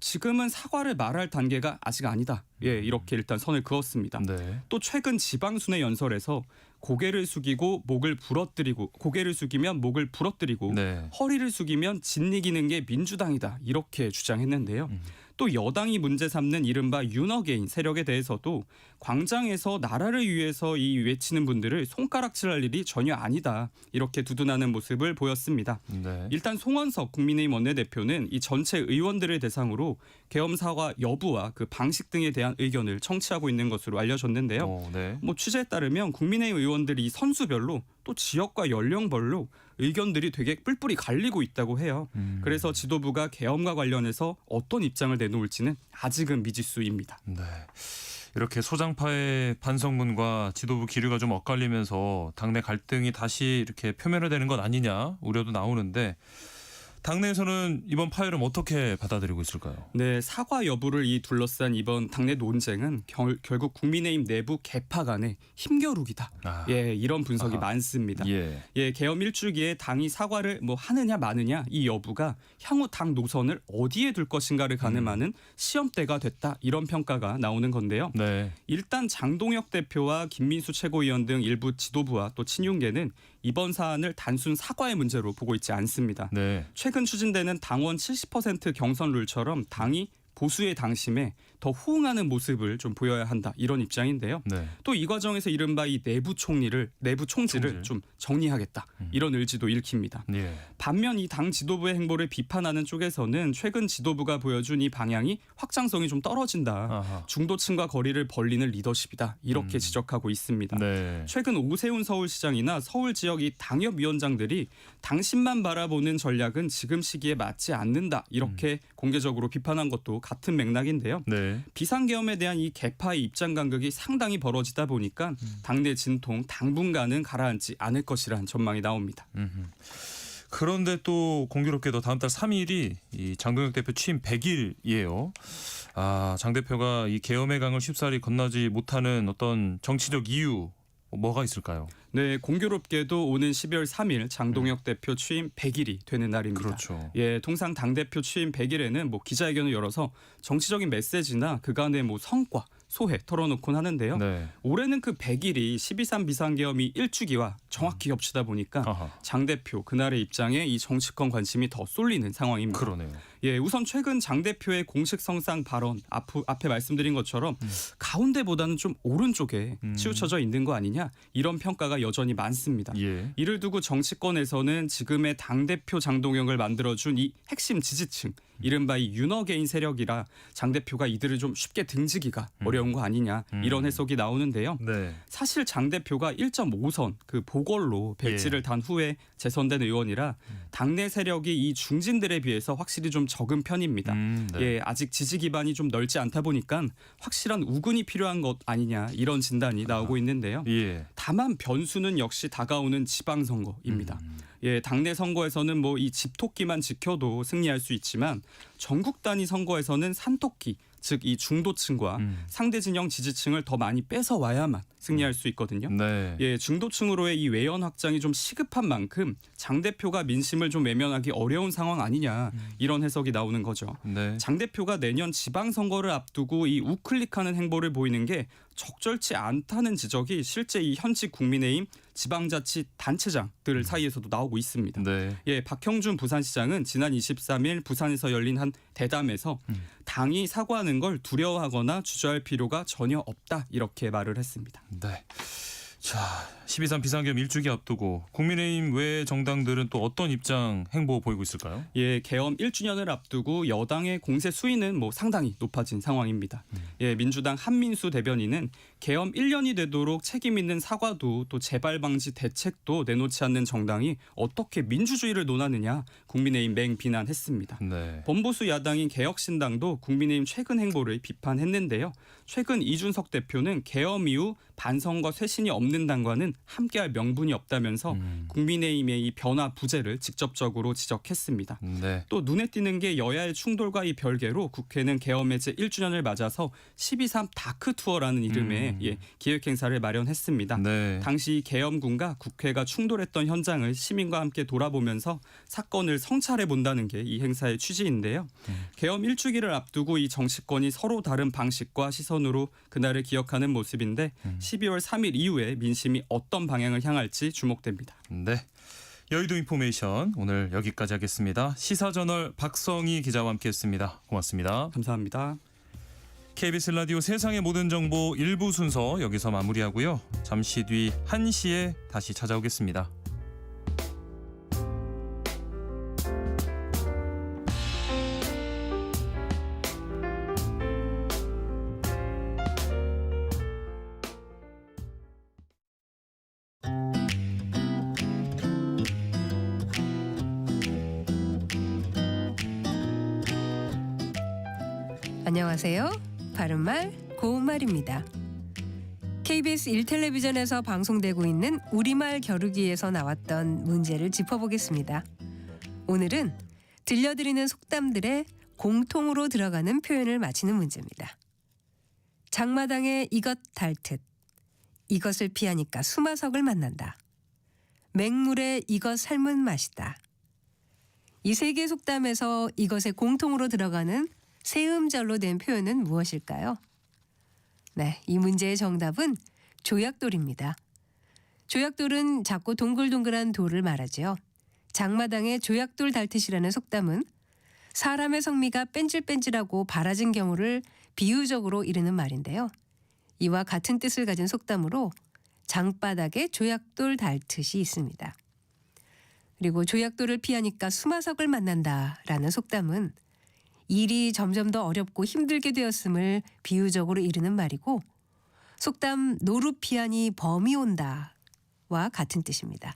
지금은 사과를 말할 단계가 아직 아니다. 예, 이렇게 일단 선을 그었습니다. 네. 또 최근 지방순회 연설에서 고개를 숙이고 목을 부러뜨리고 고개를 숙이면 목을 부러뜨리고 네. 허리를 숙이면 짓이기는 게 민주당이다. 이렇게 주장했는데요. 또 여당이 문제 삼는 이른바 윤어게인 세력에 대해서도 광장에서 나라를 위해서 이 외치는 분들을 손가락질할 일이 전혀 아니다. 이렇게 두둔하는 모습을 보였습니다. 네. 일단 송원석 국민의힘 원내대표는 이 전체 의원들을 대상으로 계엄 사과 여부와 그 방식 등에 대한 의견을 청취하고 있는 것으로 알려졌는데요. 네. 뭐 취재에 따르면 국민의힘 의원들이 선수별로 또 지역과 연령별로 의견들이 되게 뿔뿔이 갈리고 있다고 해요. 그래서 지도부가 계엄과 관련해서 어떤 입장을 내놓을지는 아직은 미지수입니다. 네. 이렇게 소장파의 반성문과 지도부 기류가 좀 엇갈리면서 당내 갈등이 다시 이렇게 표면화되는 것 아니냐 우려도 나오는데 당내에서는 이번 파열음 어떻게 받아들이고 있을까요? 네, 사과 여부를 둘러싼 이번 당내 논쟁은 결국 국민의힘 내부 개파 간의 힘겨루기다. 아. 예, 이런 분석이 아하. 많습니다. 예. 예, 계엄 일주기에 당이 사과를 하느냐 마느냐 이 여부가 향후 당 노선을 어디에 둘 것인가를 가늠하는 시험대가 됐다. 이런 평가가 나오는 건데요. 네. 일단 장동혁 대표와 김민수 최고위원 등 일부 지도부와 또 친윤계는 이번 사안을 단순 사과의 문제로 보고 있지 않습니다. 네. 최근 추진되는 당원 70% 경선 룰처럼 당이 보수의 당심에 더 호응하는 모습을 좀 보여야 한다. 이런 입장인데요. 네. 또 이 과정에서 이른바 이 내부 총지를 좀 정리하겠다. 이런 의지도 읽힙니다. 예. 반면 이 당 지도부의 행보를 비판하는 쪽에서는 최근 지도부가 보여준 이 방향이 확장성이 좀 떨어진다. 아하. 중도층과 거리를 벌리는 리더십이다. 이렇게 지적하고 있습니다. 네. 최근 오세훈 서울시장이나 서울 지역 이 당협위원장들이 당신만 바라보는 전략은 지금 시기에 맞지 않는다. 이렇게 공개적으로 비판한 것도 같은 맥락인데요. 네. 비상계엄에 대한 이 개파의 입장 간극이 상당히 벌어지다 보니까 당내 진통 당분간은 가라앉지 않을 것이라는 전망이 나옵니다. 그런데 또 공교롭게도 다음 달 3일이 이 장동혁 대표 취임 100일이에요. 아, 장 대표가 이 계엄의 강을 쉽사리 건너지 못하는 어떤 정치적 이유 뭐가 있을까요? 네, 공교롭게도 오는 12월 3일 장동혁 대표 취임 100일이 되는 날입니다. 그렇죠. 예, 통상 당대표 취임 100일에는 기자회견을 열어서 정치적인 메시지나 그간의 성과, 소회 털어놓곤 하는데요. 네. 올해는 그 100일이 12.3 비상계엄이 일주기와 정확히 겹치다 보니까 아하. 장 대표 그날의 입장에 이 정치권 관심이 더 쏠리는 상황입니다. 그러네요. 예, 우선 최근 장 대표의 공식 성상 발언 앞에 말씀드린 것처럼 가운데보다는 좀 오른쪽에 치우쳐져 있는 거 아니냐 이런 평가가 여전히 많습니다. 예. 이를 두고 정치권에서는 지금의 당대표 장동혁을 만들어준 이 핵심 지지층 이른바 이 윤어게인 세력이라 장 대표가 이들을 좀 쉽게 등지기가 어려운 거 아니냐 이런 해석이 나오는데요. 네. 사실 장 대표가 1.5선 그 보궐로 백지를 단 후에 재선된 의원이라 당내 세력이 이 중진들에 비해서 확실히 좀 적은 편입니다. 네. 예, 아직 지지 기반이 좀 넓지 않다 보니까 확실한 우군이 필요한 것 아니냐 이런 진단이 나오고 있는데요. 예. 다만 변수는 역시 다가오는 지방선거입니다. 예, 당내 선거에서는 이 집토끼만 지켜도 승리할 수 있지만 전국 단위 선거에서는 산토끼 즉 이 중도층과 상대 진영 지지층을 더 많이 뺏어와야만 승리할 수 있거든요. 네. 예, 중도층으로의 이 외연 확장이 좀 시급한 만큼 장 대표가 민심을 좀 외면하기 어려운 상황 아니냐 이런 해석이 나오는 거죠. 네. 장 대표가 내년 지방선거를 앞두고 이 우클릭하는 행보를 보이는 게 적절치 않다는 지적이 실제 이 현직 국민의힘 지방자치 단체장들 사이에서도 나오고 있습니다. 네. 예, 박형준 부산시장은 지난 23일 부산에서 열린 한 대담에서 당이 사과하는 걸 두려워하거나 주저할 필요가 전혀 없다 이렇게 말을 했습니다. 네. 자, 12.3 비상계엄 일주기 앞두고 국민의힘 외 정당들은 또 어떤 입장 행보 보이고 있을까요? 예, 계엄 1주년을 앞두고 여당의 공세 수위는 상당히 높아진 상황입니다. 예, 민주당 한민수 대변인은 계엄 1년이 되도록 책임 있는 사과도 또 재발 방지 대책도 내놓지 않는 정당이 어떻게 민주주의를 논하느냐 국민의힘 맹비난했습니다. 네. 범보수 야당인 개혁신당도 국민의힘 최근 행보를 비판했는데요. 최근 이준석 대표는 계엄 이후 반성과 쇄신이 없는 당과는 함께할 명분이 없다면서 국민의힘의 이 변화 부재를 직접적으로 지적했습니다. 네. 또 눈에 띄는 게 여야의 충돌과 이 별개로 국회는 계엄 해제 1주년을 맞아서 12.3 다크 투어라는 이름의 통해 기획 행사를 마련했습니다. 네. 당시 계엄군과 국회가 충돌했던 현장을 시민과 함께 돌아보면서 사건을 성찰해 본다는 게 이 행사의 취지인데요. 계엄 1주기를 앞두고 이 정치권이 서로 다른 방식과 시선으로 그날을 기억하는 모습인데 12월 3일 이후에 민심이 어떤 방향을 향할지 주목됩니다. 네. 여의도 인포메이션 오늘 여기까지 하겠습니다. 시사저널 박성희 기자와 함께했습니다. 고맙습니다. 감사합니다. KBS 라디오 세상의 모든 정보 1부 순서 여기서 마무리하고요. 잠시 뒤 1시에 다시 찾아오겠습니다. 안녕하세요. 바른말 고운말입니다. KBS 1텔레비전에서 방송되고 있는 우리말 겨루기에서 나왔던 문제를 짚어보겠습니다. 오늘은 들려드리는 속담들의 공통으로 들어가는 표현을 맞히는 문제입니다. 장마당에 이것 닳듯 이것을 피하니까 수마석을 만난다. 맹물에 이것 삶은 맛이다. 이 세 개의 속담에서 이것의 공통으로 들어가는 세 음절로 된 표현은 무엇일까요? 네, 이 문제의 정답은 조약돌입니다. 조약돌은 작고 동글동글한 돌을 말하죠. 장마당에 조약돌 닳듯이라는 속담은 사람의 성미가 뺀질뺀질하고 바라진 경우를 비유적으로 이르는 말인데요. 이와 같은 뜻을 가진 속담으로 장바닥에 조약돌 닳듯이 있습니다. 그리고 조약돌을 피하니까 수마석을 만난다라는 속담은 일이 점점 더 어렵고 힘들게 되었음을 비유적으로 이르는 말이고 속담 노루 피하니 범이 온다와 같은 뜻입니다.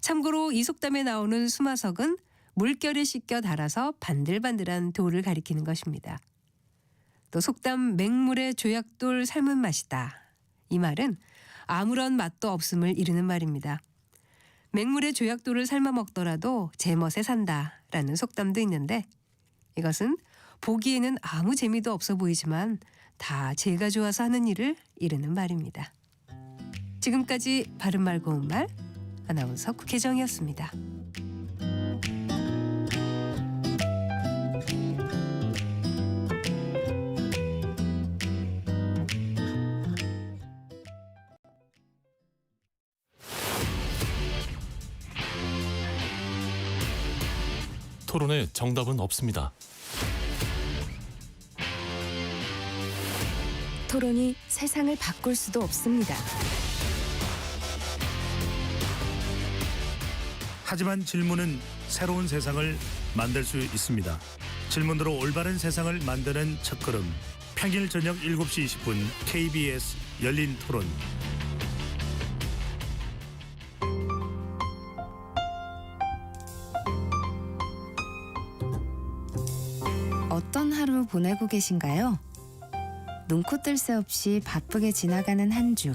참고로 이 속담에 나오는 수마석은 물결에 씻겨 닳아서 반들반들한 돌을 가리키는 것입니다. 또 속담 맹물에 조약돌 삶은 맛이다. 이 말은 아무런 맛도 없음을 이르는 말입니다. 맹물에 조약돌을 삶아 먹더라도 제멋에 산다라는 속담도 있는데 이것은 보기에는 아무 재미도 없어 보이지만 다 제가 좋아서 하는 일을 이르는 말입니다. 지금까지 바른말 고운말 아나운서 국혜정이었습니다. 토론에 정답은 없습니다. 토론이 세상을 바꿀 수도 없습니다. 하지만 질문은 새로운 세상을 만들 수 있습니다. 질문으로 올바른 세상을 만드는 첫걸음. 평일 저녁 7시 20분 KBS 열린 토론. 어떤 하루 보내고 계신가요? 눈코 뜰 새 없이 바쁘게 지나가는 한 주.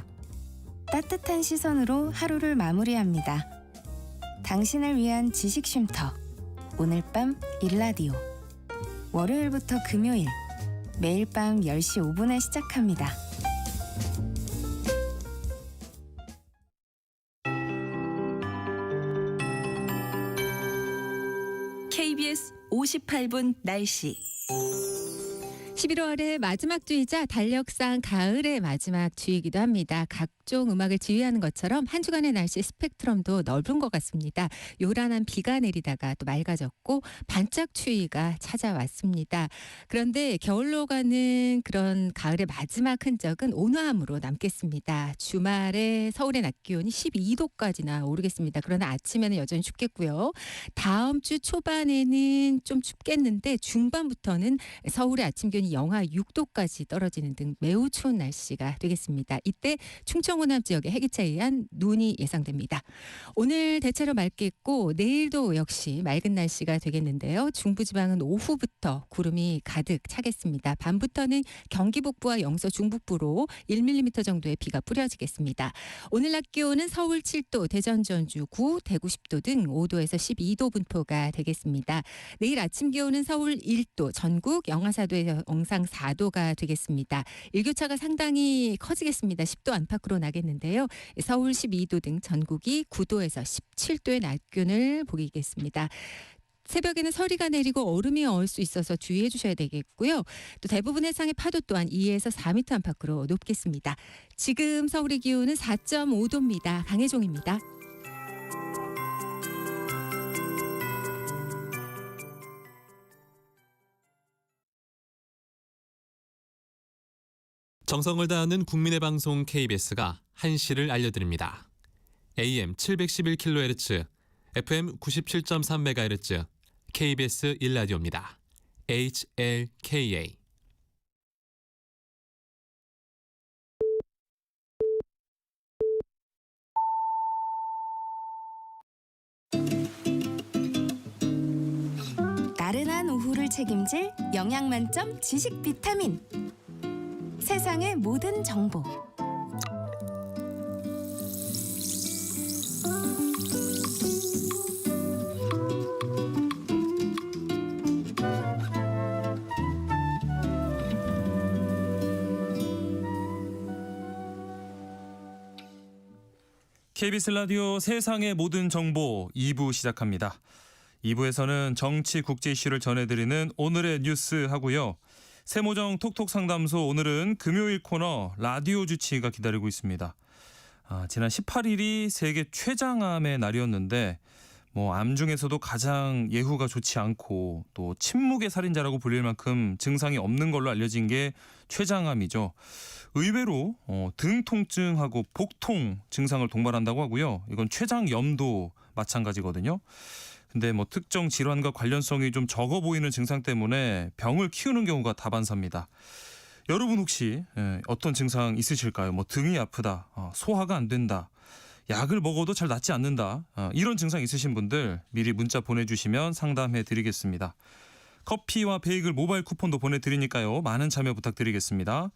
따뜻한 시선으로 하루를 마무리합니다. 당신을 위한 지식 쉼터. 오늘 밤 일라디오. 월요일부터 금요일. 매일 밤 10시 5분에 시작합니다. KBS 58분 날씨. 11월의 마지막 주이자 달력상 가을의 마지막 주이기도 합니다. 각종 음악을 지휘하는 것처럼 한 주간의 날씨 스펙트럼도 넓은 것 같습니다. 요란한 비가 내리다가 또 맑아졌고 반짝 추위가 찾아왔습니다. 그런데 겨울로 가는 그런 가을의 마지막 흔적은 온화함으로 남겠습니다. 주말에 서울의 낮 기온이 12도까지나 오르겠습니다. 그러나 아침에는 여전히 춥겠고요. 다음 주 초반에는 좀 춥겠는데 중반부터는 서울의 아침 기온이 영하 6도까지 떨어지는 등 매우 추운 날씨가 되겠습니다. 이때 충청 충청 호남 지역에 해기차에 의한 눈이 예상됩니다. 오늘 대체로 맑겠고 내일도 역시 맑은 날씨가 되겠는데요. 중부지방은 오후부터 구름이 가득 차겠습니다. 밤부터는 경기 북부와 영서 중북부로 1mm 정도의 비가 뿌려지겠습니다. 오늘 낮 기온은 서울 7도, 대전 전주 9, 대구 10도 등 5도에서 12도 분포가 되겠습니다. 내일 아침 기온은 서울 1도, 전국 영하사도에서 영상 4도가 되겠습니다. 일교차가 상당히 커지겠습니다. 10도 안팎으로 나겠는데요. 서울 12도 등 전국이 9도에서 17도의 낮 기온을 보이겠습니다. 새벽에는 서리가 내리고 얼음이 얼 수 있어서 주의해 주셔야 되겠고요. 또 대부분 해상의 파도 또한 2에서 4m 안팎으로 높겠습니다. 지금 서울의 기온은 4.5도입니다. 강혜종입니다. 정성을 다하는 국민의 방송 KBS가 한시를 알려드립니다. AM 711kHz, FM 97.3MHz, KBS 1라디오입니다. HLKA. 나른한 오후를 책임질 영양 만점 지식 비타민. 세상의 모든 정보. KBS 라디오 세상의 모든 정보 2부 시작합니다. 2부에서는 정치 국제 이슈를 전해드리는 오늘의 뉴스 하고요. 세모정 톡톡 상담소 오늘은 금요일 코너 라디오 주치의가 기다리고 있습니다. 지난 18일이 세계 췌장암의 날이었는데 암 중에서도 가장 예후가 좋지 않고 또 침묵의 살인자라고 불릴 만큼 증상이 없는 걸로 알려진 게 췌장암이죠. 의외로 등 통증하고 복통 증상을 동반한다고 하고요. 이건 췌장염도 마찬가지거든요. 근데 특정 질환과 관련성이 좀 적어 보이는 증상 때문에 병을 키우는 경우가 다반사입니다. 여러분 혹시 어떤 증상 있으실까요? 등이 아프다, 소화가 안 된다, 약을 먹어도 잘 낫지 않는다, 이런 증상 있으신 분들 미리 문자 보내주시면 상담해 드리겠습니다. 커피와 베이글 모바일 쿠폰도 보내드리니까요. 많은 참여 부탁드리겠습니다.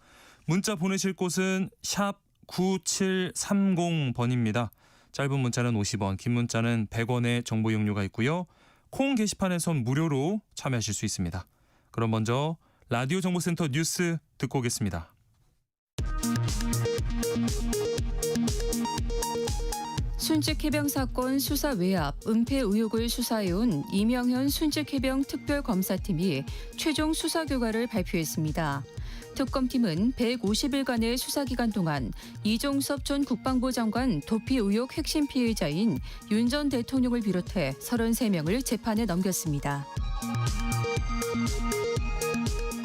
문자 보내실 곳은 샵 9730번입니다. 짧은 문자는 50원, 긴 문자는 100원의 정보 이용료가 있고요. 콩 게시판에선 무료로 참여하실 수 있습니다. 그럼 먼저 라디오 정보센터 뉴스 듣고 오겠습니다. 순직해병 사건 수사 외압, 은폐 의혹을 수사해온 이명현 순직해병 특별검사팀이 최종 수사 결과를 발표했습니다. 특검팀은 150일간의 수사기간 동안 이종섭 전 국방부 장관 도피 의혹 핵심 피해자인 윤 전 대통령을 비롯해 33명을 재판에 넘겼습니다.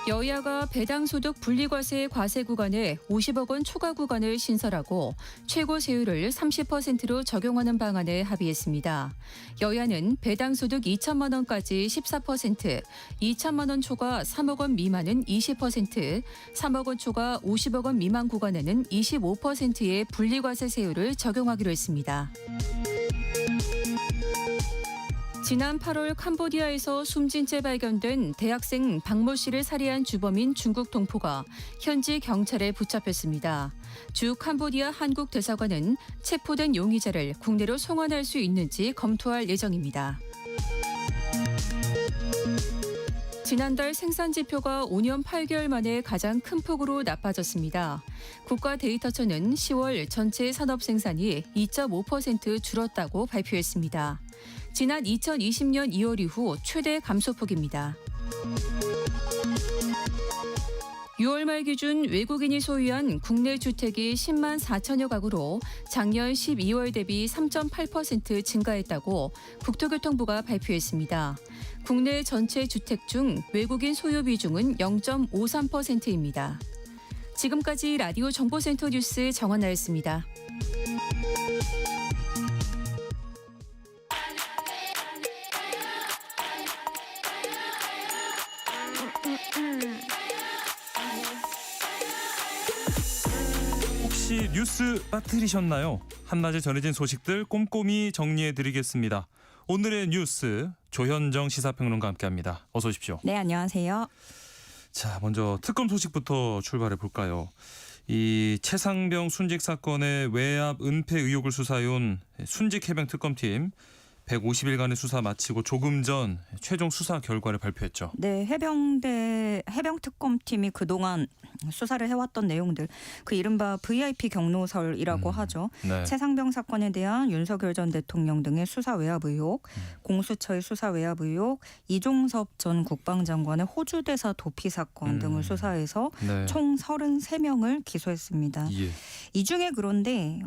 여야가 배당소득 분리과세 과세 구간에 50억 원 초과 구간을 신설하고 최고 세율을 30%로 적용하는 방안에 합의했습니다. 여야는 배당소득 2천만 원까지 14%, 2천만 원 초과 3억 원 미만은 20%, 3억 원 초과 50억 원 미만 구간에는 25%의 분리과세 세율을 적용하기로 했습니다. 지난 8월 캄보디아에서 숨진 채 발견된 대학생 박모 씨를 살해한 주범인 중국 동포가 현지 경찰에 붙잡혔습니다. 주 캄보디아 한국 대사관은 체포된 용의자를 국내로 송환할 수 있는지 검토할 예정입니다. 지난달 생산 지표가 5년 8개월 만에 가장 큰 폭으로 나빠졌습니다. 국가데이터청은 10월 전체 산업 생산이 2.5% 줄었다고 발표했습니다. 지난 2020년 2월 이후 최대 감소폭입니다. 6월 말 기준 외국인이 소유한 국내 주택이 10만 4천여 가구로 작년 12월 대비 3.8% 증가했다고 국토교통부가 발표했습니다. 국내 전체 주택 중 외국인 소유 비중은 0.53%입니다. 지금까지 라디오 정보센터 뉴스 정원나였습니다. 혹시 뉴스 빠뜨리셨나요? 한낮에 전해진 소식들 꼼꼼히 정리해드리겠습니다. 오늘의 뉴스 조현정 시사평론가 함께합니다. 어서 오십시오. 네, 안녕하세요. 자, 먼저 특검 소식부터 출발해 볼까요? 이 최상병 순직 사건의 외압 은폐 의혹을 수사해온 순직 해병 특검팀 150일간의 수사 마치고 조금 전 최종 수사 결과를 발표했죠. 네, 해병 특검팀이 그동안 수사를 해왔던 내용들, 그 이른바 VIP 경로설이라고 하죠. 네. 최상병 사건에 대한 윤석열 전 대통령 등의 수사 외압 의혹, 공수처의 수사 외압 의혹, 이종섭 전 국방장관의 호주 대사 도피 사건 등을 수사해서 네. 총 33명을 기소했습니다. 예. 이 중에 그런데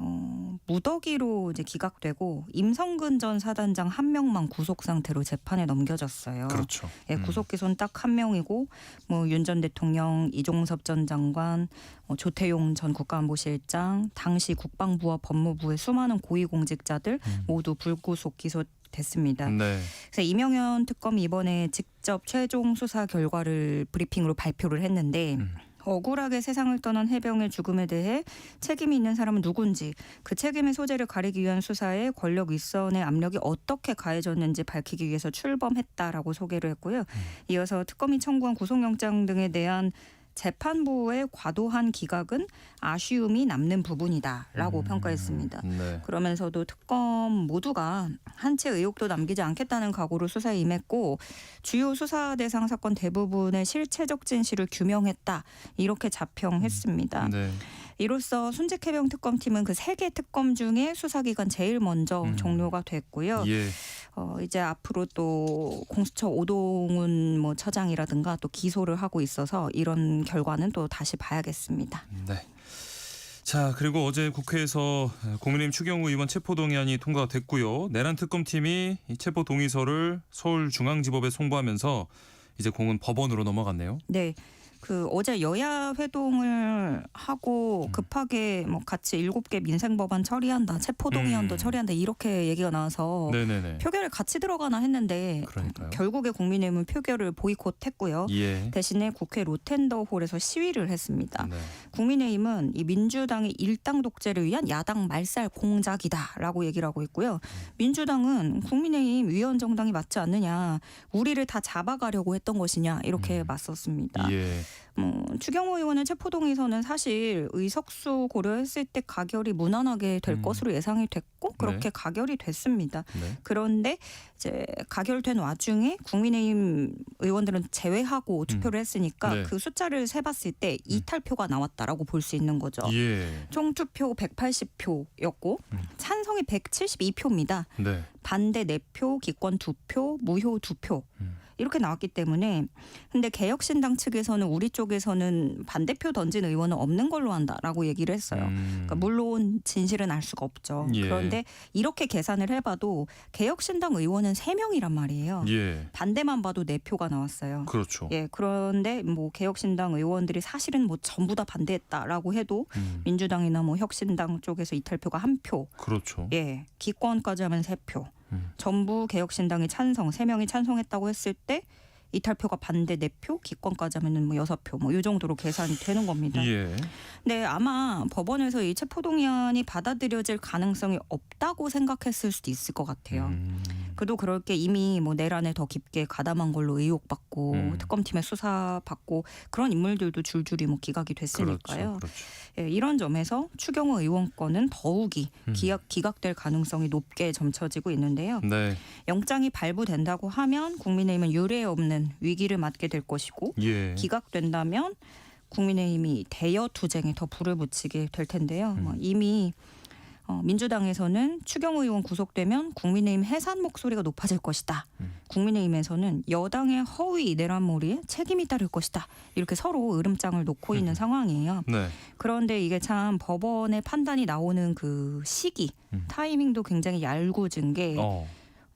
무더기로 이제 기각되고 임성근 전 사단장 한 명만 구속 상태로 재판에 넘겨졌어요. 그렇죠. 예, 구속 기소는 딱 한 명이고 뭐 윤 전 대통령, 이종섭 전 장관, 조태용 전 국가안보실장, 당시 국방부와 법무부의 수많은 고위공직자들 모두 불구속 기소됐습니다. 네. 그래서 이명현 특검이 이번에 직접 최종 수사 결과를 브리핑으로 발표를 했는데 억울하게 세상을 떠난 해병의 죽음에 대해 책임이 있는 사람은 누군지, 그 책임의 소재를 가리기 위한 수사에 권력 윗선의 압력이 어떻게 가해졌는지 밝히기 위해서 출범했다라고 소개를 했고요. 이어서 특검이 청구한 구속영장 등에 대한 재판부의 과도한 기각은 아쉬움이 남는 부분이다라고 평가했습니다. 네. 그러면서도 특검 모두가 한 채 의혹도 남기지 않겠다는 각오로 수사에 임했고 주요 수사 대상 사건 대부분의 실체적 진실을 규명했다, 이렇게 자평했습니다. 네. 이로써 순직 해병 특검팀은 그 3개 특검 중에 수사기간 제일 먼저 종료가 됐고요. 예. 이제 앞으로 또 공수처 오동훈 뭐 처장이라든가 또 기소를 하고 있어서 이런 결과는 또 다시 봐야겠습니다. 네. 자, 그리고 어제 국회에서 국민의힘 추경호 의원 체포동의안이 통과가 됐고요. 내란 특검팀이 이 체포동의서를 서울중앙지법에 송부하면서 이제 공은 법원으로 넘어갔네요. 네. 어제 여야 회동을 하고 급하게 뭐 같이 7개 민생법안 처리한다, 체포동의안도 처리한다, 이렇게 얘기가 나와서 네네네. 표결에 같이 들어가나 했는데 그러니까요. 결국에 국민의힘은 표결을 보이콧했고요. 예. 대신에 국회 로텐더홀에서 시위를 했습니다. 네. 국민의힘은 이 민주당의 일당 독재를 위한 야당 말살 공작이다라고 얘기를 하고 있고요. 민주당은 국민의힘 위원 정당이 맞지 않느냐, 우리를 다 잡아가려고 했던 것이냐, 이렇게 맞섰습니다. 예. 추경호 의원의 체포동의서는 사실 의석수 고려했을 때 가결이 무난하게 될 것으로 예상이 됐고 그렇게 가결이 됐습니다. 네. 그런데 이제 가결된 와중에 국민의힘 의원들은 제외하고 투표를 했으니까 네. 그 숫자를 세봤을 때 이탈표가 나왔다라고 볼 수 있는 거죠. 예. 총 투표 180표였고 찬성이 172표입니다. 네. 반대 4표, 기권 2표, 무효 2표. 이렇게 나왔기 때문에, 근데 개혁신당 측에서는 우리 쪽에서는 반대표 던진 의원은 없는 걸로 한다라고 얘기를 했어요. 그러니까 물론 진실은 알 수가 없죠. 예. 그런데 이렇게 계산을 해봐도 개혁신당 의원은 3명이란 말이에요. 예. 반대만 봐도 4표가 나왔어요. 그렇죠. 예, 그런데 뭐 개혁신당 의원들이 사실은 뭐 전부 다 반대했다라고 해도 민주당이나 뭐 혁신당 쪽에서 이탈표가 1표. 그렇죠. 예, 기권까지 하면 3표. 전부 개혁신당이 찬성, 3명이 찬성했다고 했을 때 이탈표가 반대 4표, 기권까지 하면은 뭐 6표, 뭐 이 정도로 계산이 되는 겁니다. 예. 네, 아마 법원에서 이 체포동의안이 받아들여질 가능성이 없다고 생각했을 수도 있을 것 같아요. 그도 그럴 게 이미 뭐 내란에 더 깊게 가담한 걸로 의혹받고 특검팀의 수사받고 그런 인물들도 줄줄이 뭐 기각이 됐으니까요. 그렇죠. 예, 이런 점에서 추경호 의원 건은 더욱이 기각될 가능성이 높게 점쳐지고 있는데요. 네. 영장이 발부된다고 하면 국민의힘은 유례 없는 위기를 맞게 될 것이고 예. 기각된다면 국민의힘이 대여 투쟁에 더 불을 붙이게 될 텐데요. 이미 민주당에서는 추경호 의원 구속되면 국민의힘 해산 목소리가 높아질 것이다. 국민의힘에서는 여당의 허위 내란몰이에 책임이 따를 것이다. 이렇게 서로 으름장을 놓고 있는 상황이에요. 네. 그런데 이게 참 법원의 판단이 나오는 그 시기, 타이밍도 굉장히 얄궂은 게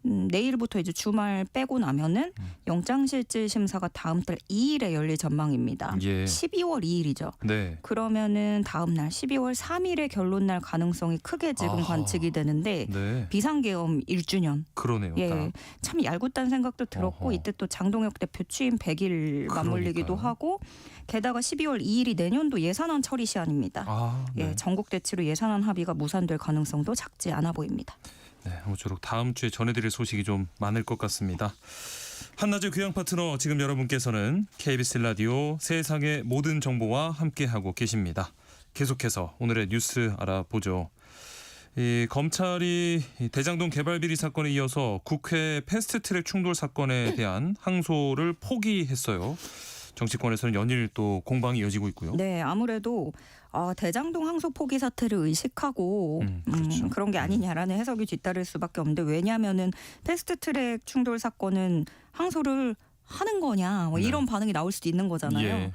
내일부터 이제 주말 빼고 나면은 영장실질 심사가 다음 달 2일에 열릴 전망입니다. 예. 12월 2일이죠. 네. 그러면은 다음 날 12월 3일에 결론 날 가능성이 크게 지금 아하. 관측이 되는데 네. 비상계엄 1주년. 그러네요. 예, 딱. 참 얄궂다는 생각도 들었고 어허. 이때 또 장동혁 대표 취임 100일 맞물리기도 그러니까요. 하고 게다가 12월 2일이 내년도 예산안 처리 시한입니다. 아, 네. 예, 전국 대치로 예산안 합의가 무산될 가능성도 작지 않아 보입니다. 네, 아무쪼록 다음 주에 전해드릴 소식이 좀 많을 것 같습니다. 한낮의 귀향 파트너 지금 여러분께서는 KBS 라디오 세상의 모든 정보와 함께하고 계십니다. 계속해서 오늘의 뉴스 알아보죠. 이 검찰이 이 대장동 개발 비리 사건에 이어서 국회 패스트트랙 충돌 사건에 대한 항소를 포기했어요. 정치권에서는 연일 또 공방이 이어지고 있고요. 네, 아무래도 대장동 항소 포기 사태를 의식하고 그렇죠. 그런 게 아니냐라는 해석이 뒤따를 수밖에 없는데 왜냐하면은 패스트트랙 충돌 사건은 항소를 하는 거냐 뭐 네. 이런 반응이 나올 수도 있는 거잖아요. 예.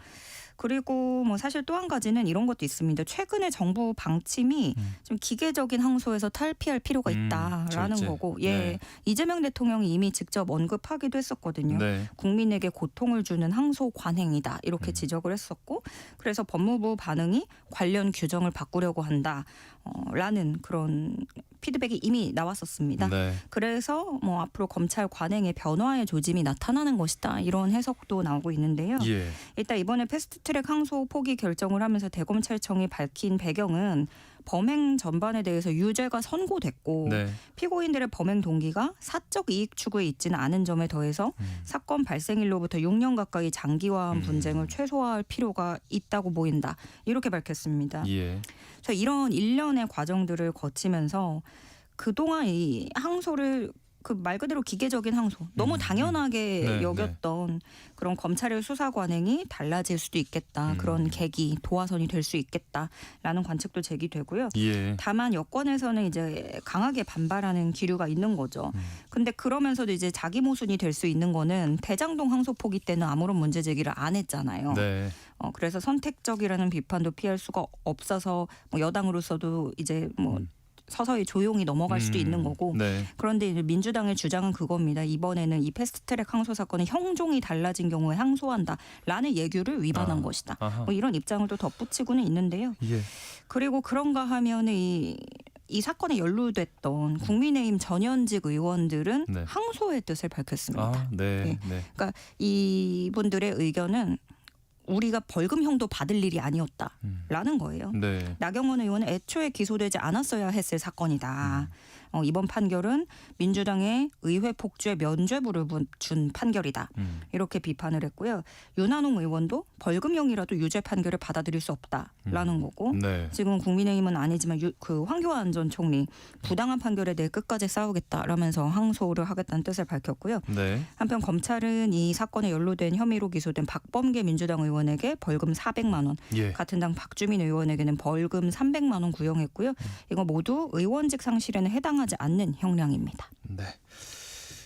그리고 뭐 사실 또 한 가지는 이런 것도 있습니다. 최근에 정부 방침이 좀 기계적인 항소에서 탈피할 필요가 있다라는 절제. 거고, 예, 네. 이재명 대통령이 이미 직접 언급하기도 했었거든요. 네. 국민에게 고통을 주는 항소 관행이다 이렇게 지적을 했었고, 그래서 법무부 반응이 관련 규정을 바꾸려고 한다라는 그런 피드백이 이미 나왔었습니다. 네. 그래서 뭐 앞으로 검찰 관행의 변화의 조짐이 나타나는 것이다 이런 해석도 나오고 있는데요. 예. 일단 이번에 패스트트랙 항소 포기 결정을 하면서 대검찰청이 밝힌 배경은 범행 전반에 대해서 유죄가 선고됐고 네. 피고인들의 범행 동기가 사적 이익 추구에 있지는 않은 점에 더해서 사건 발생일로부터 6년 가까이 장기화한 분쟁을 최소화할 필요가 있다고 보인다 이렇게 밝혔습니다. 예. 그래서 이런 일련의 과정들을 거치면서 그동안 이 항소를 그 말 그대로 기계적인 항소 너무 당연하게 네, 여겼던 그런 검찰의 수사 관행이 달라질 수도 있겠다. 그런 계기 도화선이 될 수 있겠다라는 관측도 제기되고요. 예. 다만 여권에서는 이제 강하게 반발하는 기류가 있는 거죠. 근데 그러면서도 이제 자기 모순이 될 수 있는 거는 대장동 항소 포기 때는 아무런 문제 제기를 안 했잖아요. 네. 그래서 선택적이라는 비판도 피할 수가 없어서 뭐 여당으로서도 이제 뭐 서서히 조용히 넘어갈 수도 있는 거고. 네. 그런데 이제 민주당의 주장은 그겁니다. 이번에는 이 패스트트랙 항소 사건은 형종이 달라진 경우에 항소한다라는 예규를 위반한 것이다. 아하. 뭐 이런 입장을 또 덧붙이고는 있는데요. 예. 그리고 그런가 하면은 이 사건에 연루됐던 국민의힘 전현직 의원들은 네. 항소의 뜻을 밝혔습니다. 아, 네. 네. 네. 그러니까 이분들의 의견은 우리가 벌금형도 받을 일이 아니었다라는 거예요. 네. 나경원 의원은 애초에 기소되지 않았어야 했을 사건이다. 이번 판결은 민주당의 의회 폭주에 면죄부를 준 판결이다. 이렇게 비판을 했고요. 윤한홍 의원도 벌금형이라도 유죄 판결을 받아들일 수 없다라는 거고 네. 지금 국민의힘은 아니지만 그 황교안 전 총리 부당한 판결에 대해 끝까지 싸우겠다라면서 항소를 하겠다는 뜻을 밝혔고요. 네. 한편 검찰은 이 사건에 연루된 혐의로 기소된 박범계 민주당 의원에게 벌금 400만 원, 예. 같은 당 박주민 의원에게는 벌금 300만 원 구형했고요. 이거 모두 의원직 상실에는 해당하지 않는 형량입니다. 네.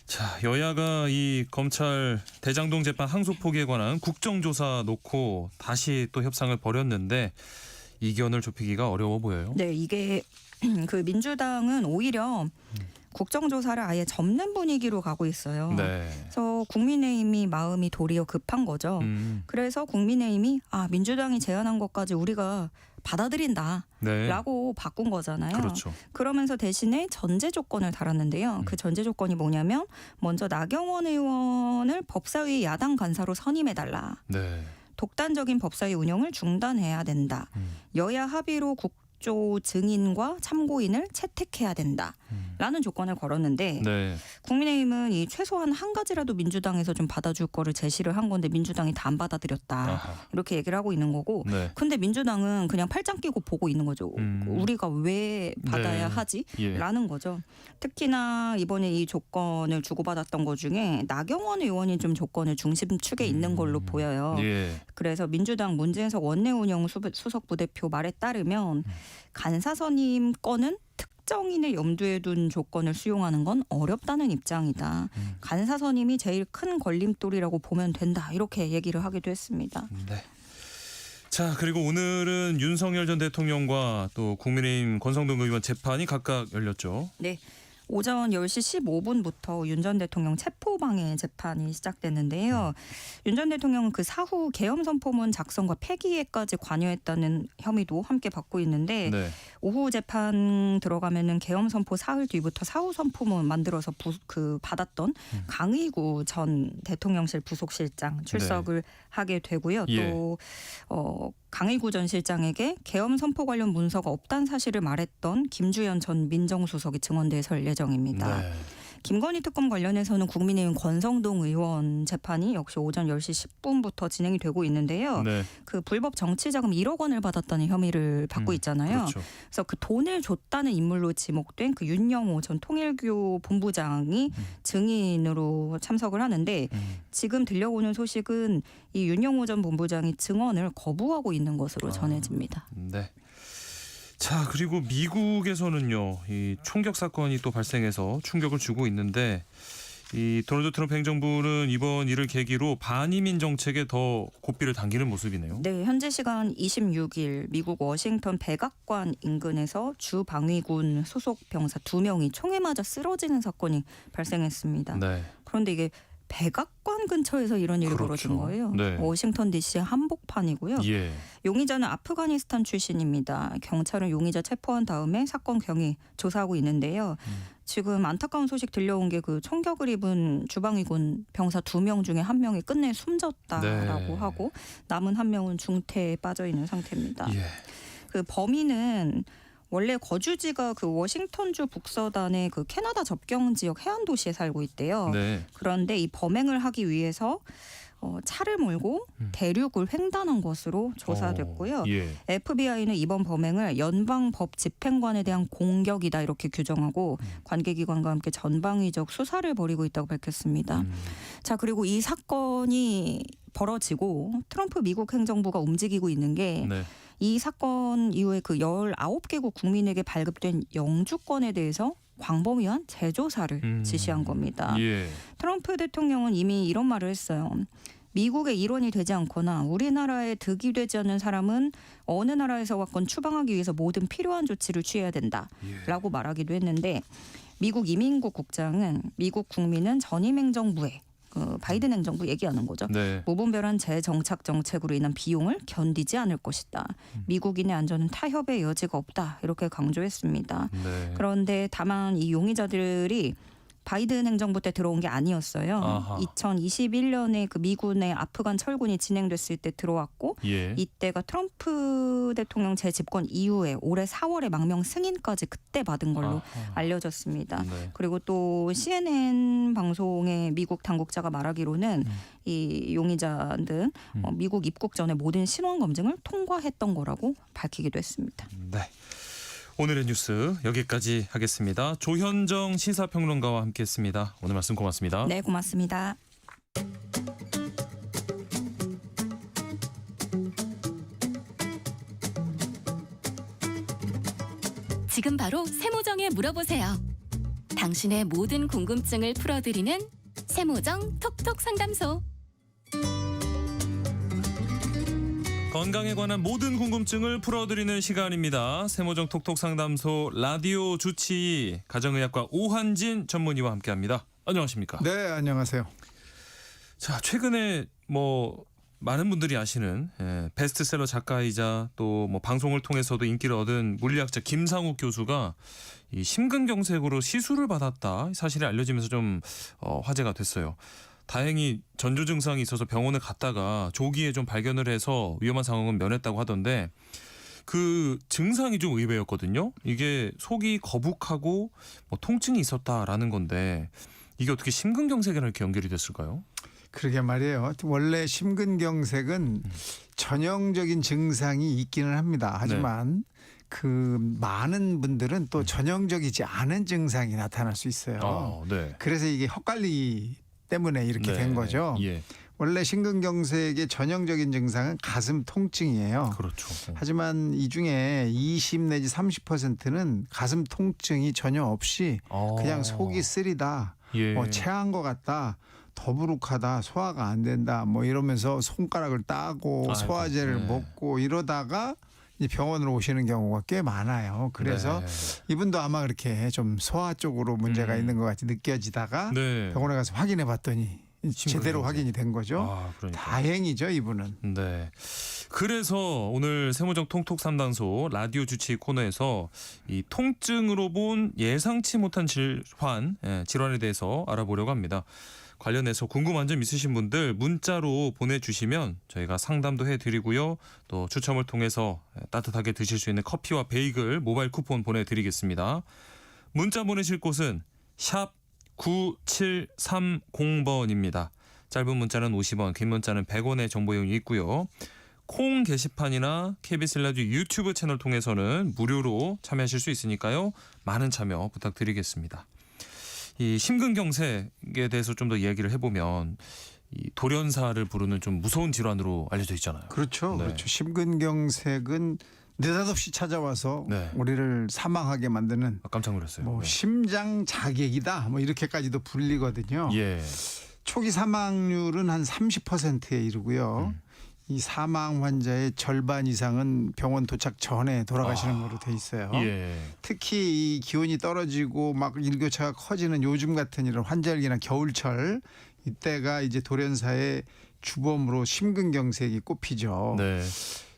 자, 여야가 이 검찰 대장동 재판 항소 포기에 관한 국정조사 놓고 다시 또 협상을 벌였는데 이견을 좁히기가 어려워 보여요. 네, 이게 그 민주당은 오히려 국정조사를 아예 접는 분위기로 가고 있어요. 네. 그래서 국민의힘이 마음이 도리어 급한 거죠. 그래서 국민의힘이 민주당이 제안한 것까지 우리가 받아들인다. 네. 라고 바꾼 거잖아요. 그렇죠. 그러면서 대신에 전제 조건을 달았는데요. 그 전제 조건이 뭐냐면 먼저 나경원 의원을 법사위 야당 간사로 선임해달라. 네. 독단적인 법사위 운영을 중단해야 된다. 여야 합의로 국조 증인과 참고인을 채택해야 된다. 라는 조건을 걸었는데 네. 국민의힘은 이 최소한 한 가지라도 민주당에서 좀 받아줄 거를 제시를 한 건데 민주당이 다 안 받아들였다. 아하. 이렇게 얘기를 하고 있는 거고 네. 근데 민주당은 그냥 팔짱 끼고 보고 있는 거죠. 우리가 왜 받아야 네. 하지? 예. 라는 거죠. 특히나 이번에 이 조건을 주고받았던 것 중에 나경원 의원이 좀 조건을 중심축에 있는 걸로 보여요. 예. 그래서 민주당 문재석 원내운영 수석 부대표 말에 따르면 간사 선임 건은 특정인을 염두에 둔 조건을 수용하는 건 어렵다는 입장이다. 간사 선임이 제일 큰 걸림돌이라고 보면 된다. 이렇게 얘기를 하기도 했습니다. 네. 자, 그리고 오늘은 윤석열 전 대통령과 또 국민의힘 권성동 의원 재판이 각각 열렸죠. 네. 오전 10시 15분부터 윤 전 대통령 체포방해 재판이 시작됐는데요. 윤 전 대통령은 그 사후 계엄 선포문 작성과 폐기에까지 관여했다는 혐의도 함께 받고 있는데 네. 오후 재판 들어가면은 계엄 선포 사흘 뒤부터 사후 선포문 만들어서 받았던 강의구 전 대통령실 부속실장 출석을 하게 되고요. 예. 또 강의구 전 실장에게 계엄 선포 관련 문서가 없다는 사실을 말했던 김주현 전 민정수석이 증언대에 설 예정입니다. 네. 김건희 특검 관련해서는 국민의힘 권성동 의원 재판이 역시 오전 10시 10분부터 진행이 되고 있는데요. 네. 그 불법 정치자금 1억 원을 받았다는 혐의를 받고 있잖아요. 그렇죠. 그래서 그 돈을 줬다는 인물로 지목된 그 윤영호 전 통일교 본부장이 증인으로 참석을 하는데 지금 들려오는 소식은 이 윤영호 전 본부장이 증언을 거부하고 있는 것으로 전해집니다. 네. 자, 그리고 미국에서는요, 이 총격 사건이 또 발생해서 충격을 주고 있는데, 이 도널드 트럼프 행정부는 이번 일을 계기로 반이민 정책에 더 고삐를 당기는 모습이네요. 네, 현재 시간 26일 미국 워싱턴 백악관 인근에서 주 방위군 소속 병사 2명이 총에 맞아 쓰러지는 사건이 발생했습니다. 네. 그런데 이게 백악관 근처에서 이런 일이 그렇죠. 벌어진 거예요. 네. 워싱턴 DC의 한복판이고요. 예. 용의자는 아프가니스탄 출신입니다. 경찰은 용의자 체포한 다음에 사건 경위 조사하고 있는데요. 지금 안타까운 소식 들려온 게 그 총격을 입은 주방위군 병사 2명 중에 1명이 끝내 숨졌다라고 네. 하고 남은 1명은 중태에 빠져 있는 상태입니다. 예. 그 범인은 원래 거주지가 그 워싱턴주 북서단의 그 캐나다 접경 지역 해안 도시에 살고 있대요. 네. 그런데 이 범행을 하기 위해서 차를 몰고 대륙을 횡단한 것으로 조사됐고요. 예. FBI는 이번 범행을 연방법 집행관에 대한 공격이다 이렇게 규정하고 관계기관과 함께 전방위적 수사를 벌이고 있다고 밝혔습니다. 자, 그리고 이 사건이 벌어지고 트럼프 미국 행정부가 움직이고 있는 게 네. 이 사건 이후에 그 19개국 국민에게 발급된 영주권에 대해서 광범위한 재조사를 지시한 겁니다. 예. 트럼프 대통령은 이미 이런 말을 했어요. 미국의 일원이 되지 않거나 우리나라에 득이 되지 않는 사람은 어느 나라에서 왔건 추방하기 위해서 모든 필요한 조치를 취해야 된다라고 말하기도 했는데 미국 이민국 국장은 미국 국민은 전임 행정부에 그 바이든 행정부 얘기하는 거죠. 네. 무분별한 재정착 정책으로 인한 비용을 견디지 않을 것이다. 미국인의 안전은 타협의 여지가 없다. 이렇게 강조했습니다. 네. 그런데 다만 이 용의자들이 바이든 행정부 때 들어온 게 아니었어요. 아하. 2021년에 그 미군의 아프간 철군이 진행됐을 때 들어왔고 예. 이때가 트럼프 대통령 재집권 이후에 올해 4월에 망명 승인까지 그때 받은 걸로 알려졌습니다. 네. 그리고 또 CNN 방송의 미국 당국자가 말하기로는 이 용의자들 미국 입국 전에 모든 신원 검증을 통과했던 거라고 밝히기도 했습니다. 네. 오늘의 뉴스 여기까지 하겠습니다. 조현정 시사평론가와 함께했습니다. 오늘 말씀 고맙습니다. 네, 고맙습니다. 지금 바로 세모정에 물어보세요. 당신의 모든 궁금증을 풀어드리는 세모정 톡톡 상담소. 건강에 관한 모든 궁금증을 풀어드리는 시간입니다. 세모정 톡톡 상담소 라디오 주치의 가정의학과 오한진 전문의와 함께합니다. 안녕하십니까? 네, 안녕하세요. 자, 최근에 많은 분들이 아시는 베스트셀러 작가이자 또 뭐 방송을 통해서도 인기를 얻은 물리학자 김상욱 교수가 이 심근경색으로 시술을 받았다 사실이 알려지면서 좀 화제가 됐어요. 다행히 전조 증상이 있어서 병원에 갔다가 조기에 좀 발견을 해서 위험한 상황은 면했다고 하던데 그 증상이 좀 의외였거든요. 이게 속이 거북하고 통증이 있었다라는 건데 이게 어떻게 심근경색이랑 이렇게 연결이 됐을까요? 그러게 말이에요. 원래 심근경색은 전형적인 증상이 있기는 합니다. 하지만 그 많은 분들은 또 전형적이지 않은 증상이 나타날 수 있어요. 네. 그래서 이게 헛갈리 때문에 이렇게 된 거죠. 예. 원래 심근경색의 전형적인 증상은 가슴 통증이에요. 그렇죠. 하지만 이 중에 20 내지 30%는 가슴 통증이 전혀 없이 그냥 속이 쓰리다, 예. 체한 것 같다, 더부룩하다, 소화가 안 된다, 이러면서 손가락을 따고 아이고, 소화제를 네. 먹고 이러다가 이제 병원으로 오시는 경우가 꽤 많아요. 그래서 네. 이분도 아마 그렇게 좀 소화 쪽으로 문제가 있는 것 같이 느껴지다가 네. 병원에 가서 확인해 봤더니 제대로 심근경색. 확인이 된 거죠. 아, 그러니까. 다행이죠, 이분은. 네. 그래서 오늘 세모정 통톡 상담소 라디오 주치 코너에서 이 통증으로 본 예상치 못한 질환에 대해서 알아보려고 합니다. 관련해서 궁금한 점 있으신 분들 문자로 보내주시면 저희가 상담도 해드리고요. 또 추첨을 통해서 따뜻하게 드실 수 있는 커피와 베이글 모바일 쿠폰 보내드리겠습니다. 문자 보내실 곳은 샵 9730번입니다. 짧은 문자는 50원, 긴 문자는 100원의 정보 이용이 있고요. 콩 게시판이나 KBS 라디오 유튜브 채널 통해서는 무료로 참여하실 수 있으니까요. 많은 참여 부탁드리겠습니다. 이 심근경색에 대해서 좀 더 이야기를 해보면 이 돌연사를 부르는 좀 무서운 질환으로 알려져 있잖아요. 그렇죠. 네. 그렇죠. 심근경색은 느닷없이 찾아와서 네. 우리를 사망하게 만드는 깜짝 놀랐어요. 뭐 네. 심장 자객이다. 뭐 이렇게까지도 불리거든요. 예. 초기 사망률은 한 30%에 이르고요. 이 사망 환자의 절반 이상은 병원 도착 전에 돌아가시는 걸로 돼 있어요. 예. 특히 이 기온이 떨어지고 막 일교차가 커지는 요즘 같은 이런 환절기나 겨울철 이때가 이제 돌연사의 주범으로 심근경색이 꼽히죠. 네.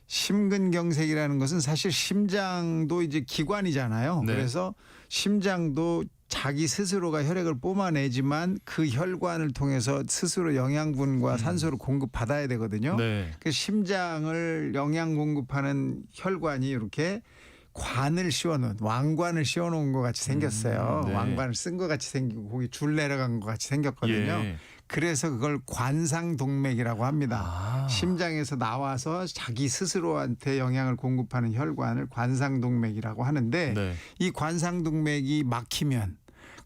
심근경색이라는 것은 사실 심장도 이제 기관이잖아요. 네. 그래서 심장도 자기 스스로가 혈액을 뿜어내지만 그 혈관을 통해서 스스로 영양분과 산소를 공급받아야 되거든요. 네. 그 심장을 영양 공급하는 혈관이 이렇게 관을 씌워놓은 왕관을 씌워놓은 것 같이 생겼어요. 네. 왕관을 쓴 것 같이 생기고 거기 줄 내려간 것 같이 생겼거든요. 예. 그래서 그걸 관상동맥이라고 합니다. 아. 심장에서 나와서 자기 스스로한테 영양을 공급하는 혈관을 관상동맥이라고 하는데 네. 이 관상동맥이 막히면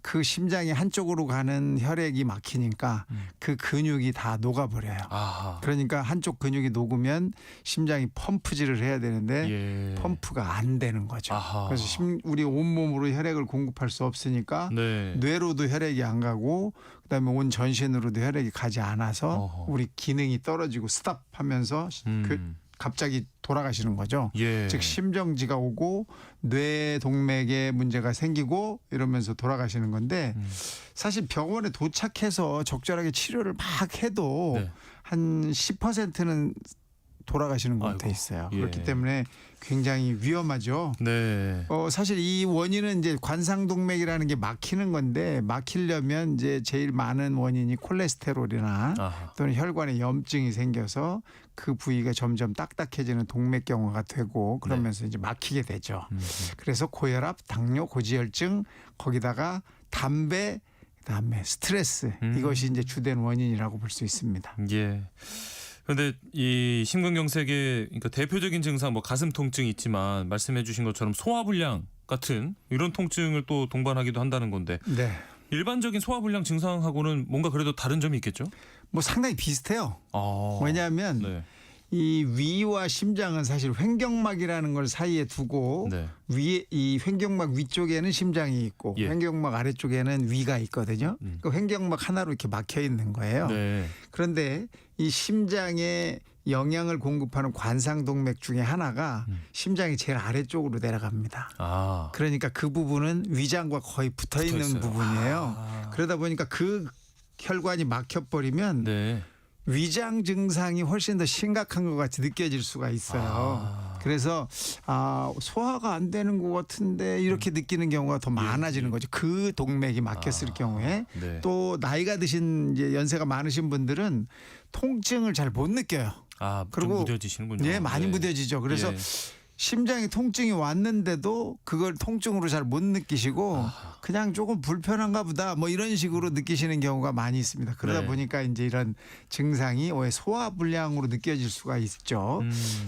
그 심장이 한쪽으로 가는 혈액이 막히니까 그 근육이 다 녹아버려요. 아하. 그러니까 한쪽 근육이 녹으면 심장이 펌프질을 해야 되는데 예. 펌프가 안 되는 거죠. 아하. 그래서 우리 온몸으로 혈액을 공급할 수 없으니까 네. 뇌로도 혈액이 안 가고 그다음에 온 전신으로도 혈액이 가지 않아서 어허. 우리 기능이 떨어지고 스탑하면서 갑자기 돌아가시는 거죠. 예. 즉 심정지가 오고 뇌 동맥에 문제가 생기고 이러면서 돌아가시는 건데 사실 병원에 도착해서 적절하게 치료를 막 해도 네. 한 10%는 돌아가시는 걸로 돼 아이고. 있어요. 예. 그렇기 때문에 굉장히 위험하죠. 네. 사실 이 원인은 이제 관상동맥이라는 게 막히는 건데 막히려면 이제 제일 많은 원인이 콜레스테롤이나 아하. 또는 혈관에 염증이 생겨서 그 부위가 점점 딱딱해지는 동맥경화가 되고 그러면서 이제 막히게 되죠. 그래서 고혈압, 당뇨, 고지혈증 거기다가 담배 그다음에 스트레스 이것이 이제 주된 원인이라고 볼 수 있습니다. 예. 그런데 이 심근경색의 그러니까 대표적인 증상 뭐 가슴 통증이 있지만 말씀해주신 것처럼 소화불량 같은 이런 통증을 또 동반하기도 한다는 건데 네. 일반적인 소화불량 증상하고는 뭔가 그래도 다른 점이 있겠죠? 뭐 상당히 비슷해요. 아. 왜냐하면 네. 이 위와 심장은 사실 횡격막이라는 걸 사이에 두고 네. 위에 이 횡격막 위쪽에는 심장이 있고 예. 횡격막 아래쪽에는 위가 있거든요. 그 횡격막 하나로 이렇게 막혀 있는 거예요. 네. 그런데 이 심장에 영양을 공급하는 관상동맥 중에 하나가 심장이 제일 아래쪽으로 내려갑니다. 아. 그러니까 그 부분은 위장과 거의 붙어 있는 붙어있어요. 부분이에요. 아. 그러다 보니까 그 혈관이 막혀버리면 네. 위장 증상이 훨씬 더 심각한 것 같이 느껴질 수가 있어요. 그래서 소화가 안 되는 것 같은데 이렇게 느끼는 경우가 더 많아지는 거죠. 그 동맥이 막혔을 경우에 네. 또 나이가 드신 이제 연세가 많으신 분들은 통증을 잘 못 느껴요. 아, 그리고 좀 무뎌지시는군요. 네, 많이 네. 무뎌지죠. 그래서 예. 심장에 통증이 왔는데도 그걸 통증으로 잘 못 느끼시고 그냥 조금 불편한가 보다 뭐 이런 식으로 느끼시는 경우가 많이 있습니다. 그러다 네. 보니까 이제 이런 증상이 오해 소화불량으로 느껴질 수가 있죠.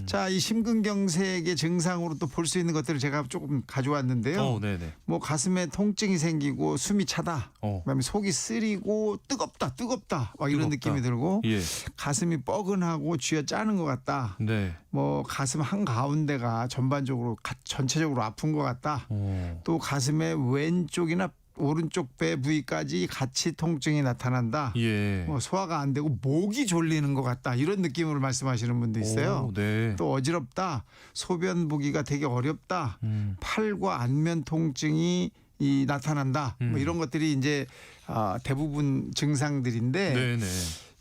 자, 이 심근경색의 증상으로 또 볼 수 있는 것들을 제가 조금 가져왔는데요. 네네. 뭐 가슴에 통증이 생기고 숨이 차다. 그다음에 속이 쓰리고 뜨겁다 막 이런 뜨겁다. 느낌이 들고 예. 가슴이 뻐근하고 쥐어 짜는 것 같다. 네. 뭐 가슴 한 가운데가 전반적으로 전체적으로 아픈 것 같다. 또 가슴의 왼쪽이나 오른쪽 배 부위까지 같이 통증이 나타난다. 예. 뭐 소화가 안 되고 목이 졸리는 것 같다. 이런 느낌으로 말씀하시는 분도 있어요. 오, 네. 또 어지럽다. 소변 보기가 되게 어렵다. 팔과 안면 통증이 나타난다. 뭐 이런 것들이 이제 대부분 증상들인데 네네.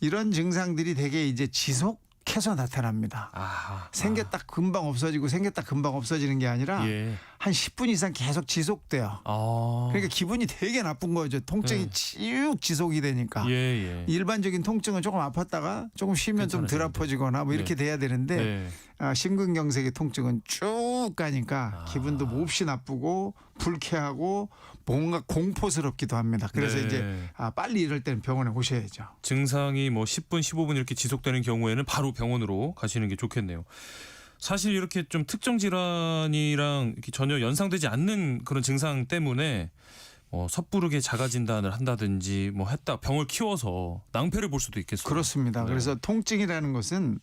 이런 증상들이 되게 이제 지속해서 나타납니다. 생겼다 금방 없어지고 생겼다 금방 없어지는 게 아니라 예. 한 10분 이상 계속 지속돼요. 그러니까 기분이 되게 나쁜 거죠. 통증이 쭉 지속이 되니까. 예. 일반적인 통증은 조금 아팠다가 조금 쉬면 좀 덜 아파지거나 뭐 이렇게 돼야 되는데 네. 심근경색의 통증은 쭉 가니까 기분도 몹시 나쁘고 불쾌하고 뭔가 공포스럽기도 합니다. 그래서 네. 이제 빨리 이럴 때는 병원에 오셔야죠. 증상이 뭐 10분, 15분 이렇게 지속되는 경우에는 바로 병원으로 가시는 게 좋겠네요. 사실 이렇게 좀 특정 질환이랑 이렇게 전혀 연상되지 않는 그런 증상 때문에 섣부르게 자가 진단을 한다든지 뭐 했다 병을 키워서 낭패를 볼 수도 있겠어요. 그렇습니다. 네. 그래서 통증이라는 것은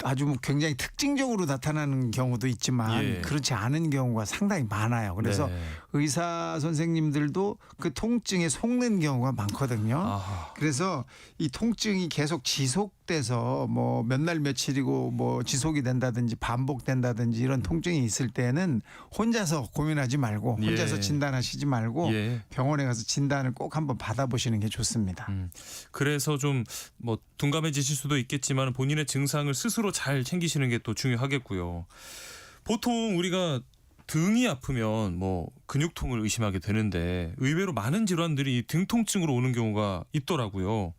아주 굉장히 특징적으로 나타나는 경우도 있지만 예. 그렇지 않은 경우가 상당히 많아요. 그래서 네. 의사 선생님들도 그 통증에 속는 경우가 많거든요. 아하. 그래서 이 통증이 계속 지속돼서 뭐 몇 날 며칠이고 뭐 지속이 된다든지 반복된다든지 이런 통증이 있을 때는 혼자서 고민하지 말고 혼자서 예. 진단하시지 말고 예. 병원에 가서 진단을 꼭 한번 받아보시는 게 좋습니다. 그래서 좀 뭐 둔감해지실 수도 있겠지만 본인의 증상을 스스로 잘 챙기시는 게 또 중요하겠고요. 보통 우리가 등이 아프면 뭐 근육통을 의심하게 되는데 의외로 많은 질환들이 이 등 통증으로 오는 경우가 있더라고요.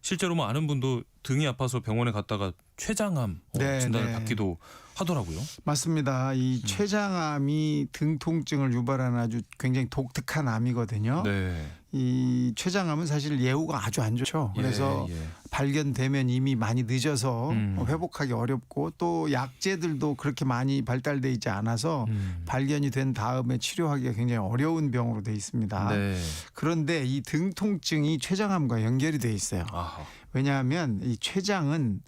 실제로 뭐 아는 분도 등이 아파서 병원에 갔다가 췌장암 진단을 받기도 하더라고요. 맞습니다. 이 췌장암이 등 통증을 유발하는 아주 굉장히 독특한 암이거든요. 네. 이 췌장암은 사실 예후가 아주 안 좋죠. 그래서 발견되면 이미 많이 늦어서 회복하기 어렵고 또 약제들도 그렇게 많이 발달돼 있지 않아서 발견이 된 다음에 치료하기가 굉장히 어려운 병으로 돼 있습니다. 네. 그런데 이 등 통증이 췌장암과 연결이 돼 있어요. 아하. 왜냐하면 이 췌장은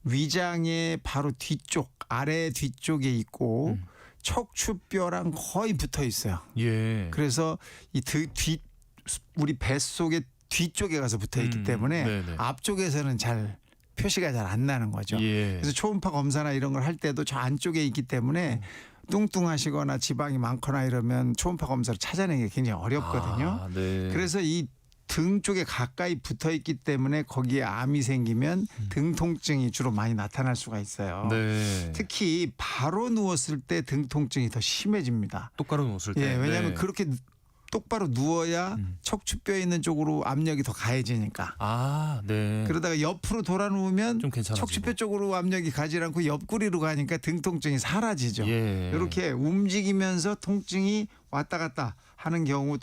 위장의 바로 뒤쪽 아래 뒤쪽에 있고 척추뼈랑 거의 붙어 있어요. 예. 그래서 이 우리 뱃속의 뒤쪽에 가서 붙어 있기 때문에 네네. 앞쪽에서는 잘 표시가 잘 안 나는 거죠. 예. 그래서 초음파 검사나 이런 걸 할 때도 저 안쪽에 있기 때문에 뚱뚱하시거나 지방이 많거나 이러면 초음파 검사를 찾아내기 굉장히 어렵거든요. 네. 그래서 이 등 쪽에 가까이 붙어 있기 때문에 거기에 암이 생기면 등 통증이 주로 많이 나타날 수가 있어요. 네. 특히 바로 누웠을 때 등 통증이 더 심해집니다. 똑바로 누웠을 때. 예, 왜냐하면 네. 그렇게 똑바로 누워야 척추뼈에 있는 쪽으로 압력이 더 가해지니까. 네. 그러다가 옆으로 돌아 누우면 좀 괜찮아지고. 척추뼈 쪽으로 압력이 가지 않고 옆구리로 가니까 등 통증이 사라지죠. 예. 이렇게 움직이면서 통증이 왔다 갔다 하는 경우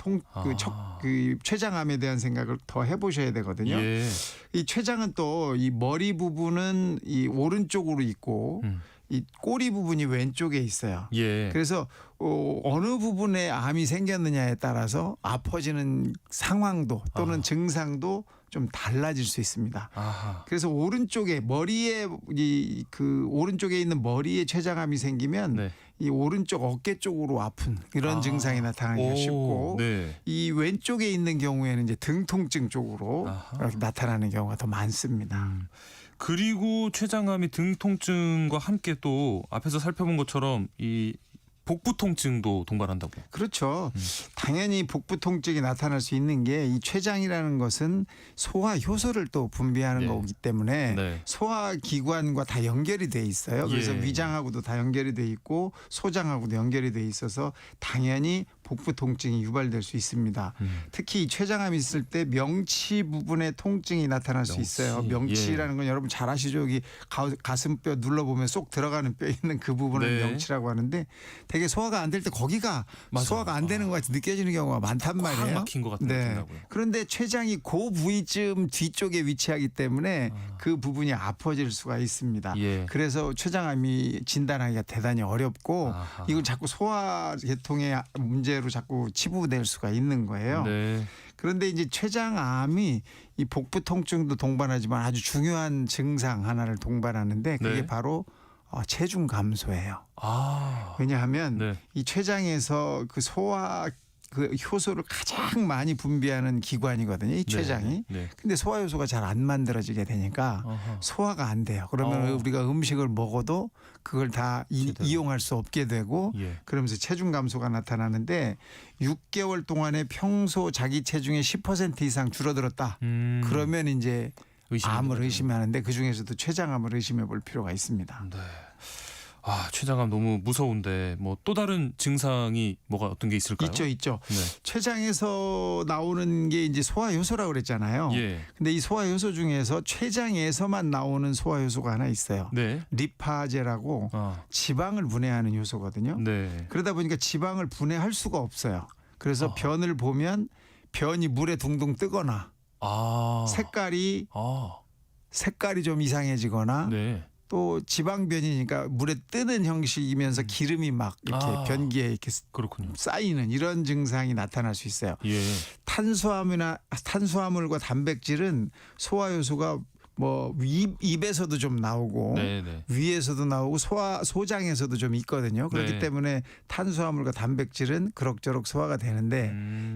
그 췌장암에 대한 생각을 더 해보셔야 되거든요. 예. 이 췌장은 또 이 머리 부분은 이 오른쪽으로 있고 이 꼬리 부분이 왼쪽에 있어요. 예. 그래서 어느 부분에 암이 생겼느냐에 따라서 아파지는 상황도 또는 증상도 좀 달라질 수 있습니다. 아하. 그래서 오른쪽에 머리에 그 오른쪽에 있는 머리에 췌장암이 생기면 네. 이 오른쪽 어깨 쪽으로 아픈 이런 증상이 나타나기가 쉽고 네. 이 왼쪽에 있는 경우에는 이제 등 통증 쪽으로 이렇게 나타나는 경우가 더 많습니다. 그리고 췌장암이 등 통증과 함께 또 앞에서 살펴본 것처럼 이 복부 통증도 동반한다고. 그렇죠. 당연히 복부 통증이 나타날 수 있는 게 이 췌장이라는 것은 소화 효소를 또 분비하는 거기 때문에 네. 소화 기관과 다 연결이 돼 있어요. 그래서 예. 위장하고도 다 연결이 돼 있고 소장하고도 연결이 돼 있어서 당연히 복부 통증이 유발될 수 있습니다. 특히 이 췌장암이 있을 때 명치 부분에 통증이 나타날 수 있어요. 명치라는 건 여러분 잘 아시죠? 여기 가슴뼈 눌러보면 쏙 들어가는 뼈 있는 그 부분을 네. 명치라고 하는데 되게 소화가 안 될 때 거기가 소화가 안 되는 것 같이 느껴지는 경우가 많단 말이에요. 막힌 것 같은 네. 느낌이라고요. 그런데 췌장이 그 부위쯤 뒤쪽에 위치하기 때문에 그 부분이 아파질 수가 있습니다. 예. 그래서 췌장암이 진단하기가 대단히 어렵고 이걸 자꾸 소화 계통의 문제로 자꾸 치부될 수가 있는 거예요. 네. 그런데 이제 췌장암이 이 복부 통증도 동반하지만 아주 중요한 증상 하나를 동반하는데 그게 네. 바로 체중 감소예요. 왜냐하면 네. 이 췌장에서 그 소화 그 효소를 가장 많이 분비하는 기관이거든요. 이 췌장이. 네. 근데 소화 효소가 잘 안 만들어지게 되니까 아하. 소화가 안 돼요. 그러면 우리가 음식을 먹어도 그걸 다 이용할 수 없게 되고 예. 그러면서 체중 감소가 나타나는데 6개월 동안에 평소 자기 체중의 10% 이상 줄어들었다. 그러면 이제 암을 의심하는데 그중에서도 췌장암을 의심해 볼 필요가 있습니다. 네. 아, 췌장암 너무 무서운데 뭐 또 다른 증상이 뭐가 어떤 게 있을까요? 있죠. 네. 췌장에서 나오는 게 이제 소화효소라고 그랬잖아요. 예. 근데 이 소화효소 중에서 췌장에서만 나오는 소화효소가 하나 있어요. 네. 리파제라고 지방을 분해하는 효소거든요. 네. 그러다 보니까 지방을 분해할 수가 없어요. 그래서 변을 보면 변이 물에 둥둥 뜨거나 색깔이 좀 이상해지거나 네. 또 지방변이니까 물에 뜨는 형식이면서 기름이 막 이렇게 변기에 이렇게 그렇군요. 쌓이는 이런 증상이 나타날 수 있어요. 예. 탄수화물과 단백질은 소화효소가 뭐 입에서도 좀 나오고 네네. 위에서도 나오고 소장에서도 좀 있거든요. 그렇기 네. 때문에 탄수화물과 단백질은 그럭저럭 소화가 되는데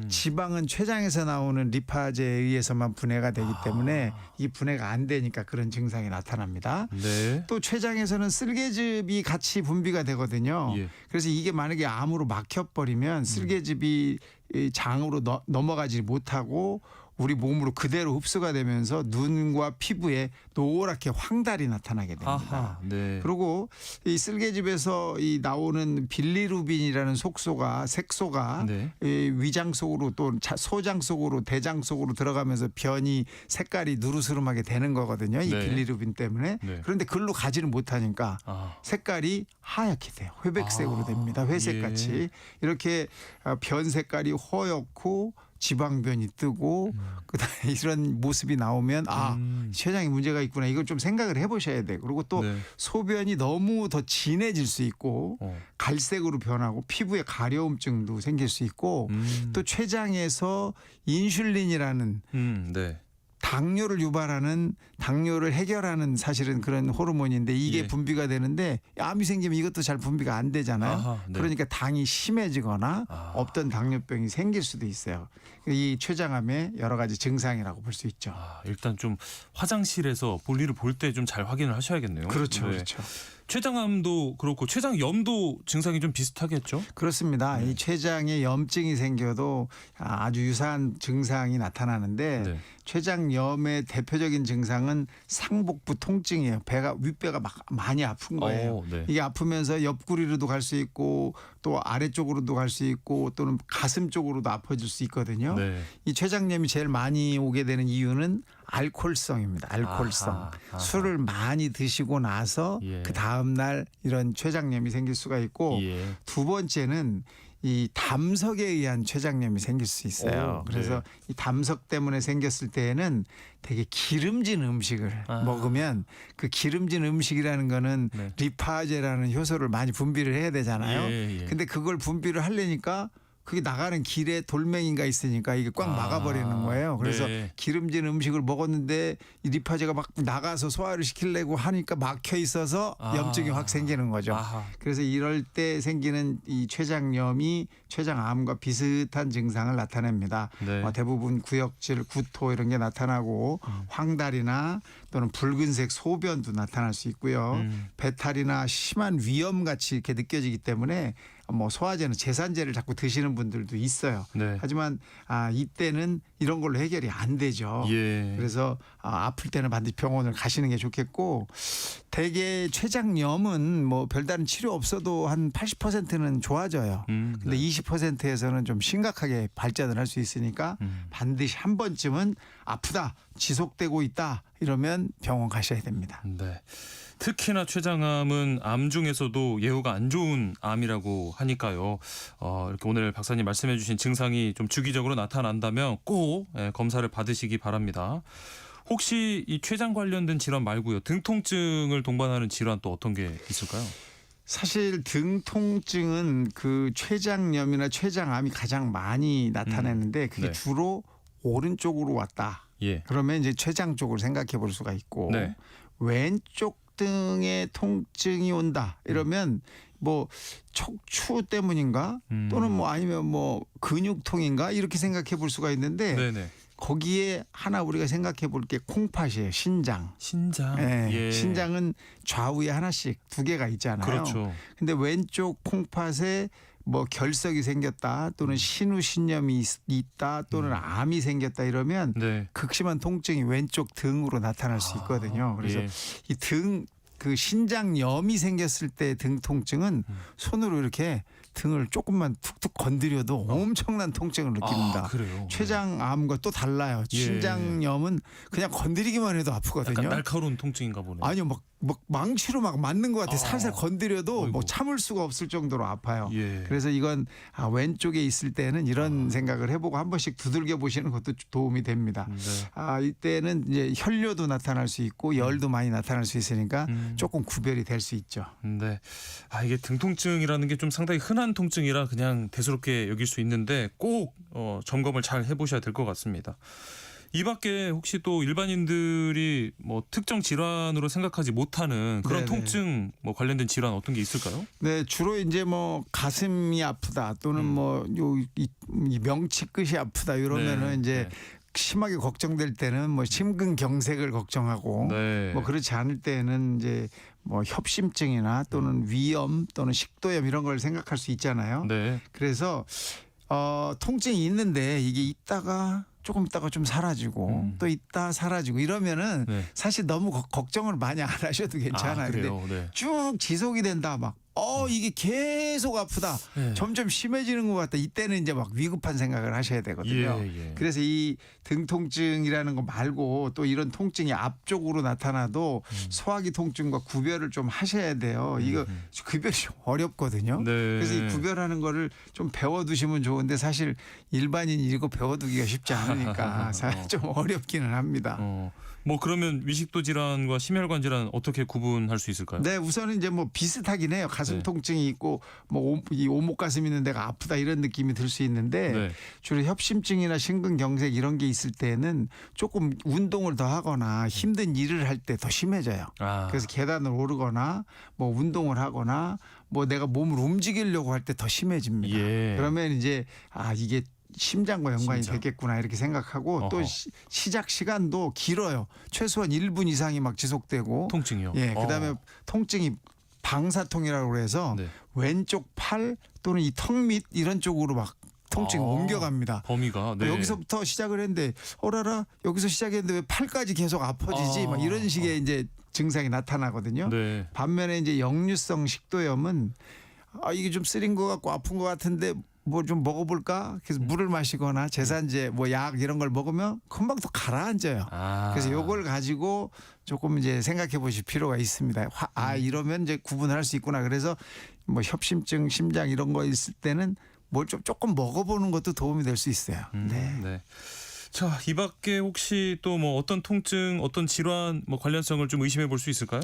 지방은 췌장에서 나오는 리파제에 의해서만 분해가 되기 때문에 이 분해가 안 되니까 그런 증상이 나타납니다. 네. 또 췌장에서는 쓸개즙이 같이 분비가 되거든요. 예. 그래서 이게 만약에 암으로 막혀버리면 쓸개즙이 장으로 넘어가지 못하고 우리 몸으로 그대로 흡수가 되면서 눈과 피부에 노랗게 황달이 나타나게 됩니다. 아하, 네. 그리고 이 쓸개즙에서 이 나오는 빌리루빈이라는 색소가 네. 이 위장 속으로 또 소장 속으로 대장 속으로 들어가면서 변이 색깔이 누르스름하게 되는 거거든요. 이 네. 빌리루빈 때문에. 네. 그런데 글로 가지는 못하니까 색깔이 하얗게 돼요. 회백색으로 됩니다. 회색같이. 이렇게 변 색깔이 허옇고 지방변이 뜨고 그다음에 이런 모습이 나오면 췌장에 문제가 있구나. 이걸 좀 생각을 해보셔야 돼요. 그리고 또 네. 소변이 너무 더 진해질 수 있고 갈색으로 변하고 피부에 가려움증도 생길 수 있고 또 췌장에서 인슐린이라는 네. 당뇨를 해결하는 사실은 그런 호르몬인데 이게 예. 분비가 되는데 암이 생기면 이것도 잘 분비가 안 되잖아요. 네. 그러니까 당이 심해지거나 없던 당뇨병이 생길 수도 있어요. 이 췌장암의 여러 가지 증상이라고 볼 수 있죠. 일단 좀 화장실에서 볼일을 볼 때 좀 잘 확인을 하셔야겠네요. 그렇죠. 네. 그렇죠. 췌장암도 그렇고 췌장염도 증상이 좀 비슷하겠죠? 그렇습니다. 이 췌장에 염증이 생겨도 아주 유사한 증상이 나타나는데 네. 췌장염의 대표적인 증상은 상복부 통증이에요. 윗배가 막 많이 아픈 거예요. 네. 이게 아프면서 옆구리로도 갈 수 있고 또 아래쪽으로도 갈 수 있고 또는 가슴 쪽으로도 아파질 수 있거든요. 네. 이 췌장염이 제일 많이 오게 되는 이유는 알코올성입니다. 알코올성. 아하. 술을 많이 드시고 나서 예. 그 다음 날 이런 췌장염이 생길 수가 있고 예. 두 번째는 이 담석에 의한 췌장염이 생길 수 있어요. 그래서 이 담석 때문에 생겼을 때에는 되게 기름진 음식을 먹으면 그 기름진 음식이라는 거는 리파제라는 효소를 많이 분비를 해야 되잖아요. 예. 근데 그걸 분비를 하려니까 그게 나가는 길에 돌멩이가 있으니까 이게 꽉 막아버리는 거예요. 그래서 네. 기름진 음식을 먹었는데 이 리파제가 막 나가서 소화를 시키려고 하니까 막혀 있어서 염증이 확 생기는 거죠. 그래서 이럴 때 생기는 이 췌장염이 췌장암과 비슷한 증상을 나타냅니다. 네. 대부분 구역질, 구토 이런 게 나타나고 황달이나 또는 붉은색 소변도 나타날 수 있고요. 배탈이나 심한 위염 같이 이렇게 느껴지기 때문에 뭐 소화제는 제산제를 자꾸 드시는 분들도 있어요. 네. 하지만 이때는 이런 걸로 해결이 안 되죠. 예. 그래서 아플 때는 반드시 병원을 가시는 게 좋겠고 대개 췌장염은 뭐 별다른 치료 없어도 한 80%는 좋아져요. 근데 20%에서는 좀 심각하게 발전을 할 수 있으니까 반드시 한 번쯤은 아프다, 지속되고 있다 이러면 병원 가셔야 됩니다. 네. 특히나 췌장암은 암 중에서도 예후가 안 좋은 암이라고 하니까요. 이렇게 오늘 박사님 말씀해 주신 증상이 좀 주기적으로 나타난다면 꼭 검사를 받으시기 바랍니다. 혹시 이 췌장 관련된 질환 말고요. 등 통증을 동반하는 질환 또 어떤 게 있을까요? 사실 등 통증은 그 췌장염이나 췌장암이 가장 많이 나타내는데 그게 네. 주로 오른쪽으로 왔다. 예. 그러면 이제 췌장 쪽을 생각해 볼 수가 있고 네. 왼쪽 등에 통증이 온다. 이러면 뭐 척추 때문인가 또는 뭐 아니면 뭐 근육통인가 이렇게 생각해 볼 수가 있는데 네네. 거기에 하나 우리가 생각해 볼 게 콩팥이에요. 신장. 신장. 네. 예. 신장은 좌우에 하나씩 2개가 있잖아요. 그렇죠. 근데 왼쪽 콩팥에 뭐 결석이 생겼다 또는 신우신염이 있다 또는 암이 생겼다 이러면 네. 극심한 통증이 왼쪽 등으로 나타날 수 있거든요. 그래서 예. 이 등 그 신장염이 생겼을 때 등 통증은 손으로 이렇게 등을 조금만 툭툭 건드려도 엄청난 통증을 느낍니다. 그래요. 췌장암과 또 달라요. 예. 신장염은 그냥 건드리기만 해도 아프거든요. 약간 날카로운 통증인가 보네요. 아니요, 막 망치로 막 맞는 것 같아. 살살 건드려도 어이구. 뭐 참을 수가 없을 정도로 아파요. 예. 그래서 이건 왼쪽에 있을 때는 이런 생각을 해보고 한 번씩 두들겨 보시는 것도 도움이 됩니다. 네. 이때는 이제 혈뇨도 나타날 수 있고 열도 많이 나타날 수 있으니까 조금 구별이 될 수 있죠. 네. 이게 등 통증이라는 게 좀 상당히 흔한 통증이라 그냥 대수롭게 여길 수 있는데 꼭 점검을 잘 해보셔야 될 것 같습니다. 이 밖에 혹시 또 일반인들이 뭐 특정 질환으로 생각하지 못하는 그런 네네. 통증 뭐 관련된 질환 어떤 게 있을까요? 네, 주로 이제 뭐 가슴이 아프다 또는 이 명치 끝이 아프다 이러면은 네. 이제 네. 심하게 걱정될 때는 뭐 심근경색을 걱정하고 네. 뭐 그렇지 않을 때는 이제 뭐 협심증이나 또는 위염 또는 식도염 이런 걸 생각할 수 있잖아요. 네. 그래서 통증이 있는데 이게 있다가 조금 있다가 좀 사라지고 또 있다 사라지고 이러면은 네. 사실 너무 걱정을 많이 안 하셔도 괜찮아요. 근데 그래요. 네. 쭉 지속이 된다 막 이게 계속 아프다 네. 점점 심해지는 것 같다 이때는 이제 막 위급한 생각을 하셔야 되거든요. 예. 그래서 이 등 통증이라는 거 말고 또 이런 통증이 앞쪽으로 나타나도 소화기 통증과 구별을 좀 하셔야 돼요. 이거 구별이 좀 어렵거든요. 네. 그래서 이 구별하는 거를 좀 배워두시면 좋은데 사실 일반인이 이거 배워두기가 쉽지 않으니까 사실 좀 어렵기는 합니다. 뭐 그러면 위식도 질환과 심혈관 질환 어떻게 구분할 수 있을까요? 네, 우선은 이제 뭐 비슷하긴 해요. 가슴 네. 통증이 있고 뭐 이 오목 가슴 있는 데가 아프다 이런 느낌이 들 수 있는데 네. 주로 협심증이나 심근경색 이런 게 있을 때는 조금 운동을 더 하거나 힘든 일을 할 때 더 심해져요. 그래서 계단을 오르거나 뭐 운동을 하거나 뭐 내가 몸을 움직이려고 할 때 더 심해집니다. 예. 그러면 이제 이게 심장과 연관이 심장. 되겠구나 이렇게 생각하고 또 어허. 시작 시간도 길어요. 최소한 1분 이상이 막 지속되고 통증이요? 예, 그다음에 통증이 방사통이라고 그래서 네. 왼쪽 팔 또는 이 턱 밑 이런 쪽으로 막 통증이 옮겨갑니다. 범위가 네. 여기서부터 시작을 했는데 어라라 여기서 시작했는데 왜 팔까지 계속 아파지지? 막 이런 식의 이제 증상이 나타나거든요. 네. 반면에 이제 역류성 식도염은 이게 좀 쓰린 것 같고 아픈 것 같은데 뭐 좀 먹어볼까? 그래서 물을 마시거나 제산제 뭐 약 이런 걸 먹으면 금방 또 가라앉아요. 그래서 요걸 가지고 조금 이제 생각해 보실 필요가 있습니다. 이러면 이제 구분할 수 있구나. 그래서 뭐 협심증, 심장 이런 거 있을 때는 뭘 좀 조금 먹어보는 것도 도움이 될 수 있어요. 네. 자, 이 밖에 혹시 또 뭐 어떤 통증, 어떤 질환 뭐 관련성을 좀 의심해 볼 수 있을까요?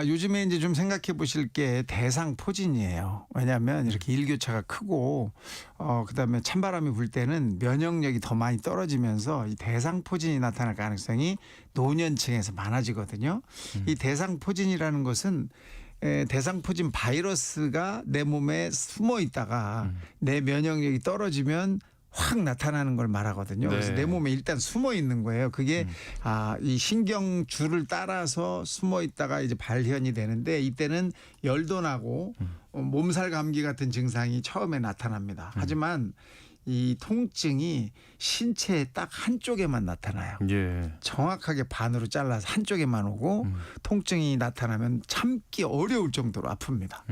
요즘에 이제 좀 생각해 보실 게 대상포진이에요. 왜냐하면 이렇게 일교차가 크고 그다음에 찬바람이 불 때는 면역력이 더 많이 떨어지면서 이 대상포진이 나타날 가능성이 노년층에서 많아지거든요. 이 대상포진이라는 것은 대상포진 바이러스가 내 몸에 숨어 있다가 내 면역력이 떨어지면 확 나타나는 걸 말하거든요. 그래서 네. 내 몸에 일단 숨어 있는 거예요. 그게 이 신경줄을 따라서 숨어 있다가 이제 발현이 되는데 이때는 열도 나고 몸살 감기 같은 증상이 처음에 나타납니다. 하지만 이 통증이 신체의 딱 한쪽에만 나타나요. 예. 정확하게 반으로 잘라서 한쪽에만 오고 통증이 나타나면 참기 어려울 정도로 아픕니다.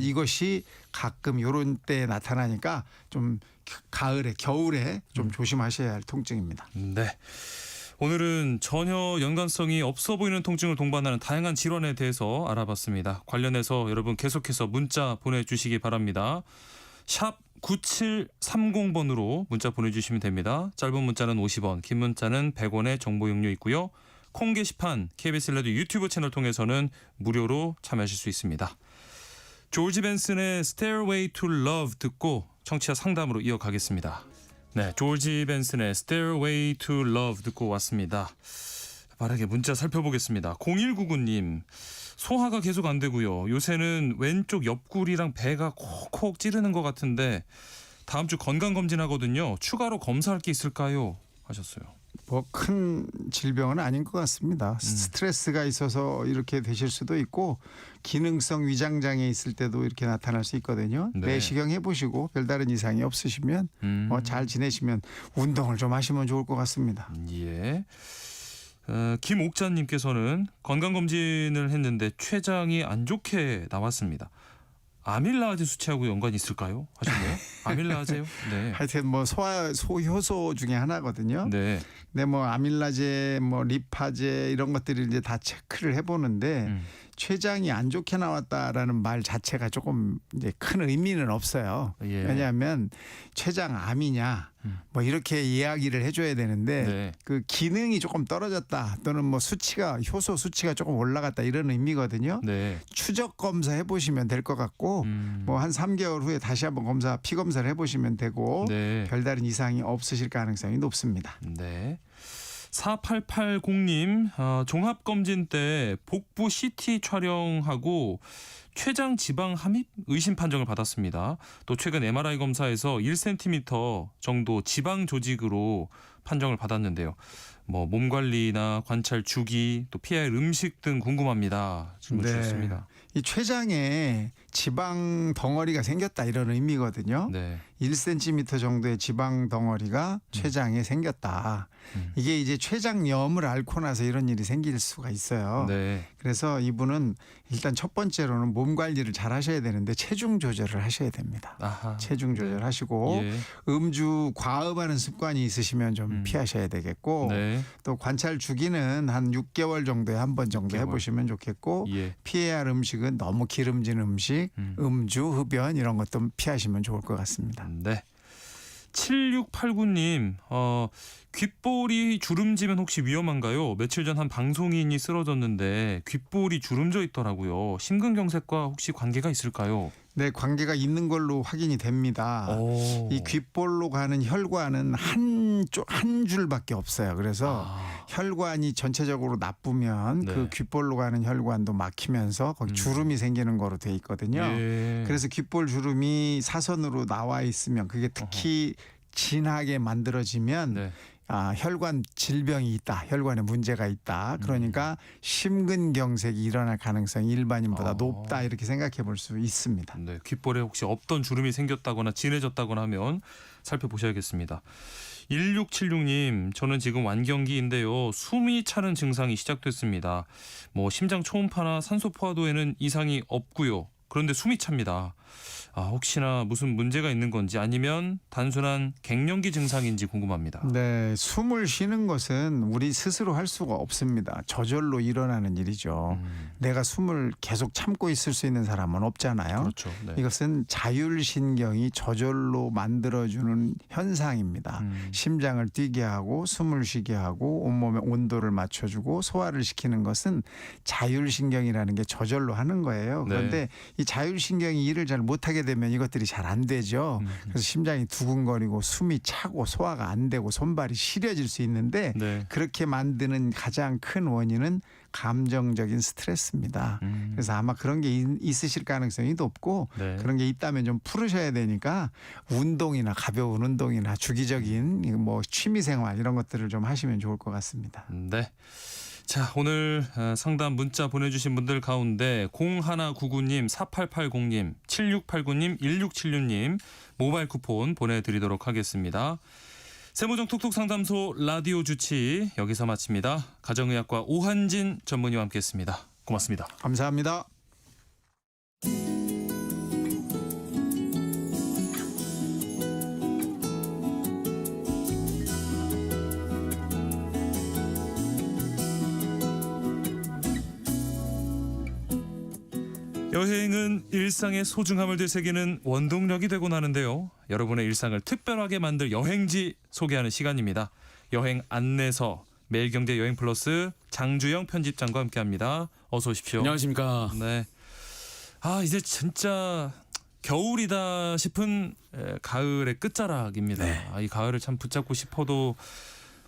이것이 가끔 이런 때 나타나니까 좀 가을에 겨울에 좀 조심하셔야 할 통증입니다. 네. 오늘은 전혀 연관성이 없어 보이는 통증을 동반하는 다양한 질환에 대해서 알아봤습니다. 관련해서 여러분 계속해서 문자 보내주시기 바랍니다. 샵 9730번으로 문자 보내주시면 됩니다. 짧은 문자는 50원, 긴 문자는 100원의 정보 용료 있고요. 콩 게시판 KBS 라디오 유튜브 채널 통해서는 무료로 참여하실 수 있습니다. 조지 벤슨의 Stairway to Love 듣고 청취자 상담으로 이어가겠습니다. 네, 조지 벤슨의 Stairway to Love 듣고 왔습니다. 빠르게 문자 살펴보겠습니다. 0199님. 소화가 계속 안 되고요. 요새는 왼쪽 옆구리랑 배가 콕콕 찌르는 것 같은데 다음 주 건강검진 하거든요. 추가로 검사할 게 있을까요? 하셨어요. 뭐 큰 질병은 아닌 것 같습니다. 스트레스가 있어서 이렇게 되실 수도 있고 기능성 위장장애 있을 때도 이렇게 나타날 수 있거든요. 네. 내시경 해보시고 별다른 이상이 없으시면 잘 지내시면 운동을 좀 하시면 좋을 것 같습니다. 예. 김옥자님께서는 건강검진을 했는데 췌장이 안 좋게 나왔습니다. 아밀라제 수치하고 연관이 있을까요? 하셨네요. 아밀라제요? 네. 하여튼 뭐 소효소 중에 하나거든요. 네. 근데 뭐 아밀라제, 뭐 리파제 이런 것들을 이제 다 체크를 해보는데 췌장이 안 좋게 나왔다라는 말 자체가 조금 이제 큰 의미는 없어요. 예. 왜냐하면 췌장암이냐 뭐 이렇게 이야기를 해줘야 되는데 네. 그 기능이 조금 떨어졌다 또는 뭐 수치가 효소 수치가 조금 올라갔다 이런 의미거든요. 네. 추적 검사 해보시면 될 것 같고 뭐 한 3개월 후에 다시 한번 피 검사를 해보시면 되고 네. 별다른 이상이 없으실 가능성이 높습니다. 네. 4880님 종합검진 때 복부 CT 촬영하고 췌장 지방 함입 의심 판정을 받았습니다. 또 최근 MRI 검사에서 1cm 정도 지방 조직으로 판정을 받았는데요. 뭐 몸 관리나 관찰 주기 또 피해야 할 음식 등 궁금합니다. 질문 주셨습니다. 이 췌장에 지방 덩어리가 생겼다 이런 의미거든요. 네. 1cm 정도의 지방 덩어리가 췌장에 생겼다. 이게 이제 췌장염을 앓고 나서 이런 일이 생길 수가 있어요. 네. 그래서 이분은 일단 첫 번째로는 몸 관리를 잘 하셔야 되는데 체중 조절을 하셔야 됩니다. 아하. 체중 조절하시고 예. 음주 과음하는 습관이 있으시면 좀 피하셔야 되겠고 네. 또 관찰 주기는 한 6개월 정도에 한 번 정도 6개월. 해보시면 좋겠고 예. 피해야 할 음식은 너무 기름진 음식, 음주, 흡연 이런 것도 피하시면 좋을 것 같습니다. 네. 7689님, 귓볼이 주름지면 혹시 위험한가요? 며칠 전 한 방송인이 쓰러졌는데 귓볼이 주름져 있더라고요. 심근경색과 혹시 관계가 있을까요? 네, 관계가 있는 걸로 확인이 됩니다. 오. 이 귓볼로 가는 혈관은 한 줄밖에 없어요. 그래서 혈관이 전체적으로 나쁘면 네. 그 귓볼로 가는 혈관도 막히면서 거기 주름이 생기는 거로 돼 있거든요. 예. 그래서 귓볼 주름이 사선으로 나와 있으면 그게 특히 진하게 만들어지면 네. 혈관 질병이 있다. 혈관에 문제가 있다. 그러니까 심근경색이 일어날 가능성이 일반인보다 높다. 이렇게 생각해 볼 수 있습니다. 네, 귓볼에 혹시 없던 주름이 생겼다거나 진해졌다거나 하면 살펴보셔야겠습니다. 1676님, 저는 지금 완경기인데요. 숨이 차는 증상이 시작됐습니다. 뭐 심장 초음파나 산소 포화도에는 이상이 없고요. 그런데 숨이 찹니다. 혹시나 무슨 문제가 있는 건지 아니면 단순한 갱년기 증상인지 궁금합니다. 네, 숨을 쉬는 것은 우리 스스로 할 수가 없습니다. 저절로 일어나는 일이죠. 내가 숨을 계속 참고 있을 수 있는 사람은 없잖아요. 그렇죠. 네. 이것은 자율신경이 저절로 만들어주는 현상입니다. 심장을 뛰게 하고 숨을 쉬게 하고 온몸의 온도를 맞춰주고 소화를 시키는 것은 자율신경이라는 게 저절로 하는 거예요. 그런데 네. 이 자율신경이 일을 잘 못하게 되면 이것들이 잘 안 되죠. 그래서 심장이 두근거리고 숨이 차고 소화가 안 되고 손발이 시려질 수 있는데 네. 그렇게 만드는 가장 큰 원인은 감정적인 스트레스입니다. 그래서 아마 그런 게 있으실 가능성이 높고 네. 그런 게 있다면 좀 풀으셔야 되니까 운동이나 가벼운 운동이나 주기적인 뭐 취미생활 이런 것들을 좀 하시면 좋을 것 같습니다. 네. 자, 오늘 상담 문자 보내주신 분들 가운데 0199님, 4880님, 7689님, 1676님 모바일 쿠폰 보내드리도록 하겠습니다. 세모정 톡톡 상담소 라디오 주치 여기서 마칩니다. 가정의학과 오한진 전문의와 함께했습니다. 고맙습니다. 감사합니다. 여행은 일상의 소중함을 되새기는 원동력이 되곤 하는데요. 여러분의 일상을 특별하게 만들 여행지 소개하는 시간입니다. 여행 안내서 매일경제 여행플러스 장주영 편집장과 함께합니다. 어서 오십시오. 안녕하십니까. 네. 이제 진짜 겨울이다 싶은 가을의 끝자락입니다. 네. 이 가을을 참 붙잡고 싶어도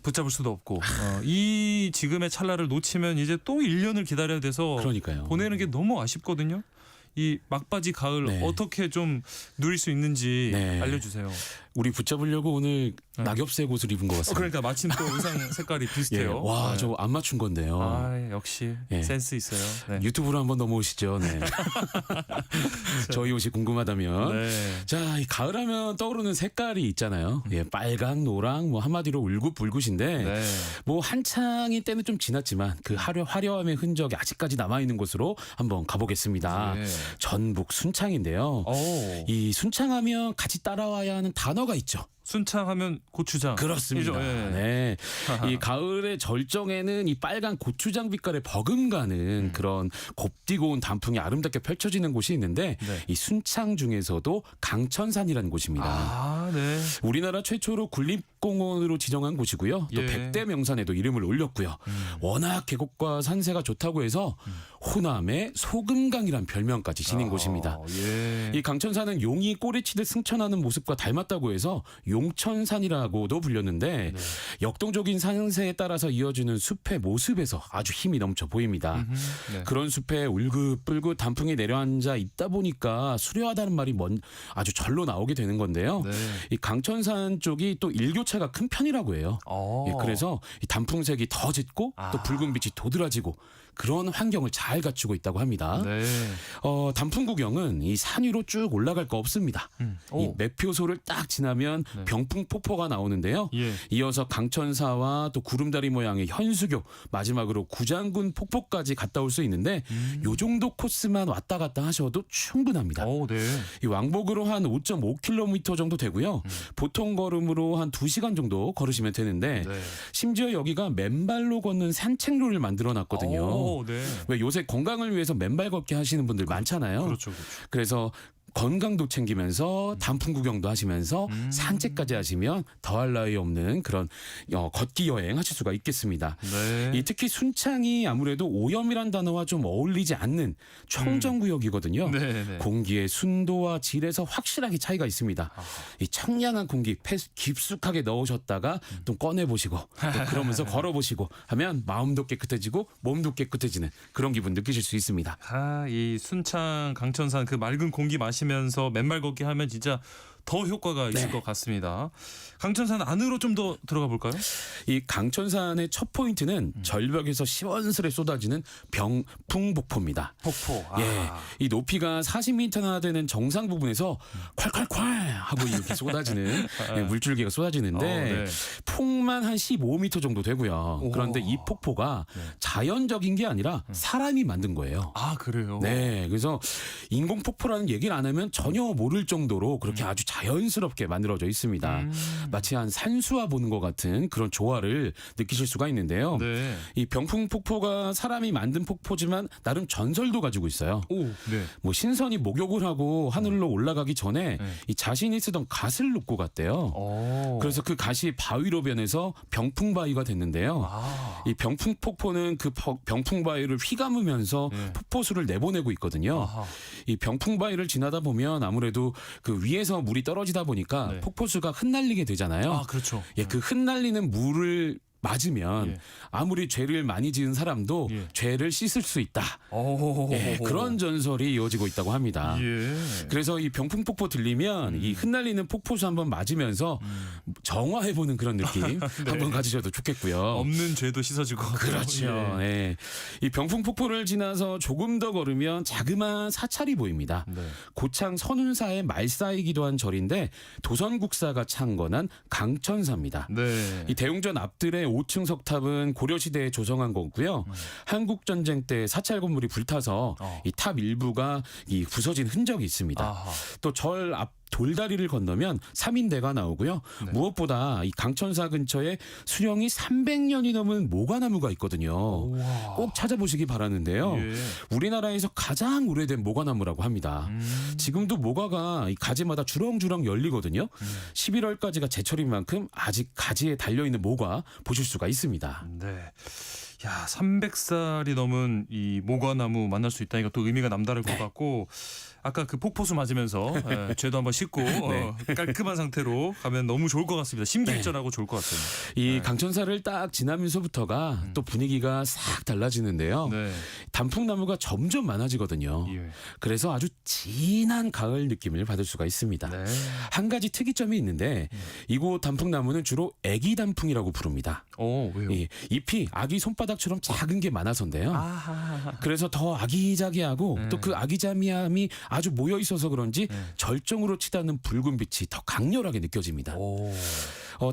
붙잡을 수도 없고 이 지금의 찰나를 놓치면 이제 또 1년을 기다려야 돼서 그러니까요. 보내는 게 너무 아쉽거든요. 이 막바지 가을 네. 어떻게 좀 누릴 수 있는지 네. 알려주세요. 우리 붙잡으려고 오늘 낙엽색 옷을 입은 것 같습니다. 그러니까 마침 또 의상 색깔이 예. 비슷해요. 와, 네. 저 안 맞춘 건데요. 아, 역시 예. 센스 있어요. 네. 유튜브로 한번 넘어오시죠. 네. 저희 옷이 궁금하다면. 네. 자, 이 가을하면 떠오르는 색깔이 있잖아요. 예, 빨강, 노랑, 뭐 한마디로 울긋불긋인데 네. 뭐 한창이 때는 좀 지났지만 그 화려함의 흔적이 아직까지 남아 있는 곳으로 한번 가보겠습니다. 네. 전북 순창인데요. 오. 이 순창하면 같이 따라와야 하는 단어가 있죠. 순창하면 고추장. 그렇습니다. 그죠? 예. 네. 이 가을의 절정에는 이 빨간 고추장 빛깔에 버금가는 그런 곱디고 온 단풍이 아름답게 펼쳐지는 곳이 있는데 네. 이 순창 중에서도 강천산이라는 곳입니다. 아, 네. 우리나라 최초로 국립공원으로 지정한 곳이고요. 또 예. 100대 명산에도 이름을 올렸고요. 워낙 계곡과 산세가 좋다고 해서 호남의 소금강이란 별명까지 지닌 곳입니다. 예. 이 강천산은 용이 꼬리치듯 승천하는 모습과 닮았다고 해서 용천산이라고도 불렸는데 네. 역동적인 산세에 따라서 이어지는 숲의 모습에서 아주 힘이 넘쳐 보입니다. 네. 그런 숲에 울긋불긋 단풍이 내려앉아 있다 보니까 수려하다는 말이 아주 절로 나오게 되는 건데요. 네. 이 강천산 쪽이 또 일교차가 큰 편이라고 해요. 예, 그래서 이 단풍색이 더 짙고 또 붉은 빛이 도드라지고 그런 환경을 잘 갖추고 있다고 합니다. 네. 단풍 구경은 이 산 위로 쭉 올라갈 거 없습니다. 이 오. 매표소를 딱 지나면 네. 병풍폭포가 나오는데요. 예. 이어서 강천사와 또 구름다리 모양의 현수교, 마지막으로 구장군 폭포까지 갔다 올 수 있는데 요 정도 코스만 왔다 갔다 하셔도 충분합니다. 오, 네. 이 왕복으로 한 5.5km 정도 되고요. 보통 걸음으로 한 2시간 정도 걸으시면 되는데 네. 심지어 여기가 맨발로 걷는 산책로를 만들어 놨거든요. 오, 네. 왜 요새 건강을 위해서 맨발 걷기 하시는 분들 많잖아요. 그렇죠, 그렇죠. 그래서 건강도 챙기면서 단풍 구경도 하시면서 산책까지 하시면 더할 나위 없는 그런 걷기 여행 하실 수가 있겠습니다. 네. 이 특히 순창이 아무래도 오염이란 단어와 좀 어울리지 않는 청정구역이거든요. 네, 네. 공기의 순도와 질에서 확실하게 차이가 있습니다. 이 청량한 공기 깊숙하게 넣으셨다가 또 꺼내보시고 또 그러면서 걸어보시고 하면 마음도 깨끗해지고 몸도 깨끗해지는 그런 기분 느끼실 수 있습니다. 아, 이 순창 강천산 그 맑은 공기 마시면서 맨발 걷기 하면 진짜 더 효과가 있을 네. 것 같습니다. 강천산 안으로 좀 더 들어가 볼까요? 이 강천산의 첫 포인트는 절벽에서 시원스레 쏟아지는 병풍폭포입니다. 폭포. 예, 이 높이가 40m나 되는 정상 부분에서 콸콸콸 하고 이렇게 쏟아지는 물줄기가 쏟아지는데 네. 폭만 한 15m 정도 되고요. 오. 그런데 이 폭포가 네. 자연적인 게 아니라 사람이 만든 거예요. 아, 그래요? 네, 그래서 인공 폭포라는 얘기를 안 하면 전혀 모를 정도로 그렇게 아주 자연스럽게 만들어져 있습니다. 마치 한 산수화 보는 것 같은 그런 조화를 느끼실 수가 있는데요. 네. 이 병풍 폭포가 사람이 만든 폭포지만 나름 전설도 가지고 있어요. 오, 네. 뭐 신선이 목욕을 하고 하늘로 올라가기 전에 네. 이 자신이 쓰던 갓을 놓고 갔대요. 오. 그래서 그 갓이 바위로 변해서 병풍바위가 됐는데요. 아. 이 병풍 폭포는 그 병풍바위를 휘감으면서 네. 폭포수를 내보내고 있거든요. 아하. 이 병풍바위를 지나다 보면 아무래도 그 위에서 물이 떨어지다 보니까 네. 폭포수가 흩날리게 되잖아요. 아, 그렇죠. 예, 그 흩날리는 물을 맞으면 예. 아무리 죄를 많이 지은 사람도 예. 죄를 씻을 수 있다. 오. 예, 그런 전설이 이어지고 있다고 합니다. 예. 그래서 이 병풍폭포 들리면 이 흩날리는 폭포수 한번 맞으면서 정화해보는 그런 느낌 한번 가지셔도 좋겠고요. 없는 죄도 씻어지고. 그렇죠. 예. 예. 이 병풍폭포를 지나서 조금 더 걸으면 자그마한 사찰이 보입니다. 네. 고창 선운사의 말사이기도 한 절인데 도선국사가 창건한 강천사입니다. 네. 이 대웅전 앞뜰의 5층 석탑은 고려시대에 조성한 거고요. 한국전쟁 때 사찰 건물이 불타서 이 탑 일부가 이 부서진 흔적이 있습니다. 아하. 또 절 앞 돌다리를 건너면 삼인대가 나오고요. 네. 무엇보다 이 강천사 근처에 수령이 300년이 넘은 모과나무가 있거든요. 우와. 꼭 찾아보시기 바라는데요. 예. 우리나라에서 가장 오래된 모과나무라고 합니다. 지금도 모과가 이 가지마다 주렁주렁 열리거든요. 11월까지가 제철인 만큼 아직 가지에 달려있는 모과 보실 수가 있습니다. 네. 야, 300살이 넘은 이 모과나무 만날 수 있다니까 또 의미가 남다를 것 같고 아까 그 폭포수 맞으면서 죄도 한번 씻고 깔끔한 상태로 가면 너무 좋을 것 같습니다. 심기일전하고 좋을 것 같아요. 이 강천사를 딱 지나면서부터가 또 분위기가 싹 달라지는데요. 네. 단풍나무가 점점 많아지거든요. 예. 그래서 아주 진한 가을 느낌을 받을 수가 있습니다. 네. 한 가지 특이점이 있는데 이곳 단풍나무는 주로 애기 단풍이라고 부릅니다. 왜요? 이 잎이 아기 손바닥처럼 작은 게 많아서인데요. 그래서 더 아기자기하고 또 그 아기자미함이 아주 모여 있어서 그런지 절정으로 치닫는 붉은 빛이 더 강렬하게 느껴집니다.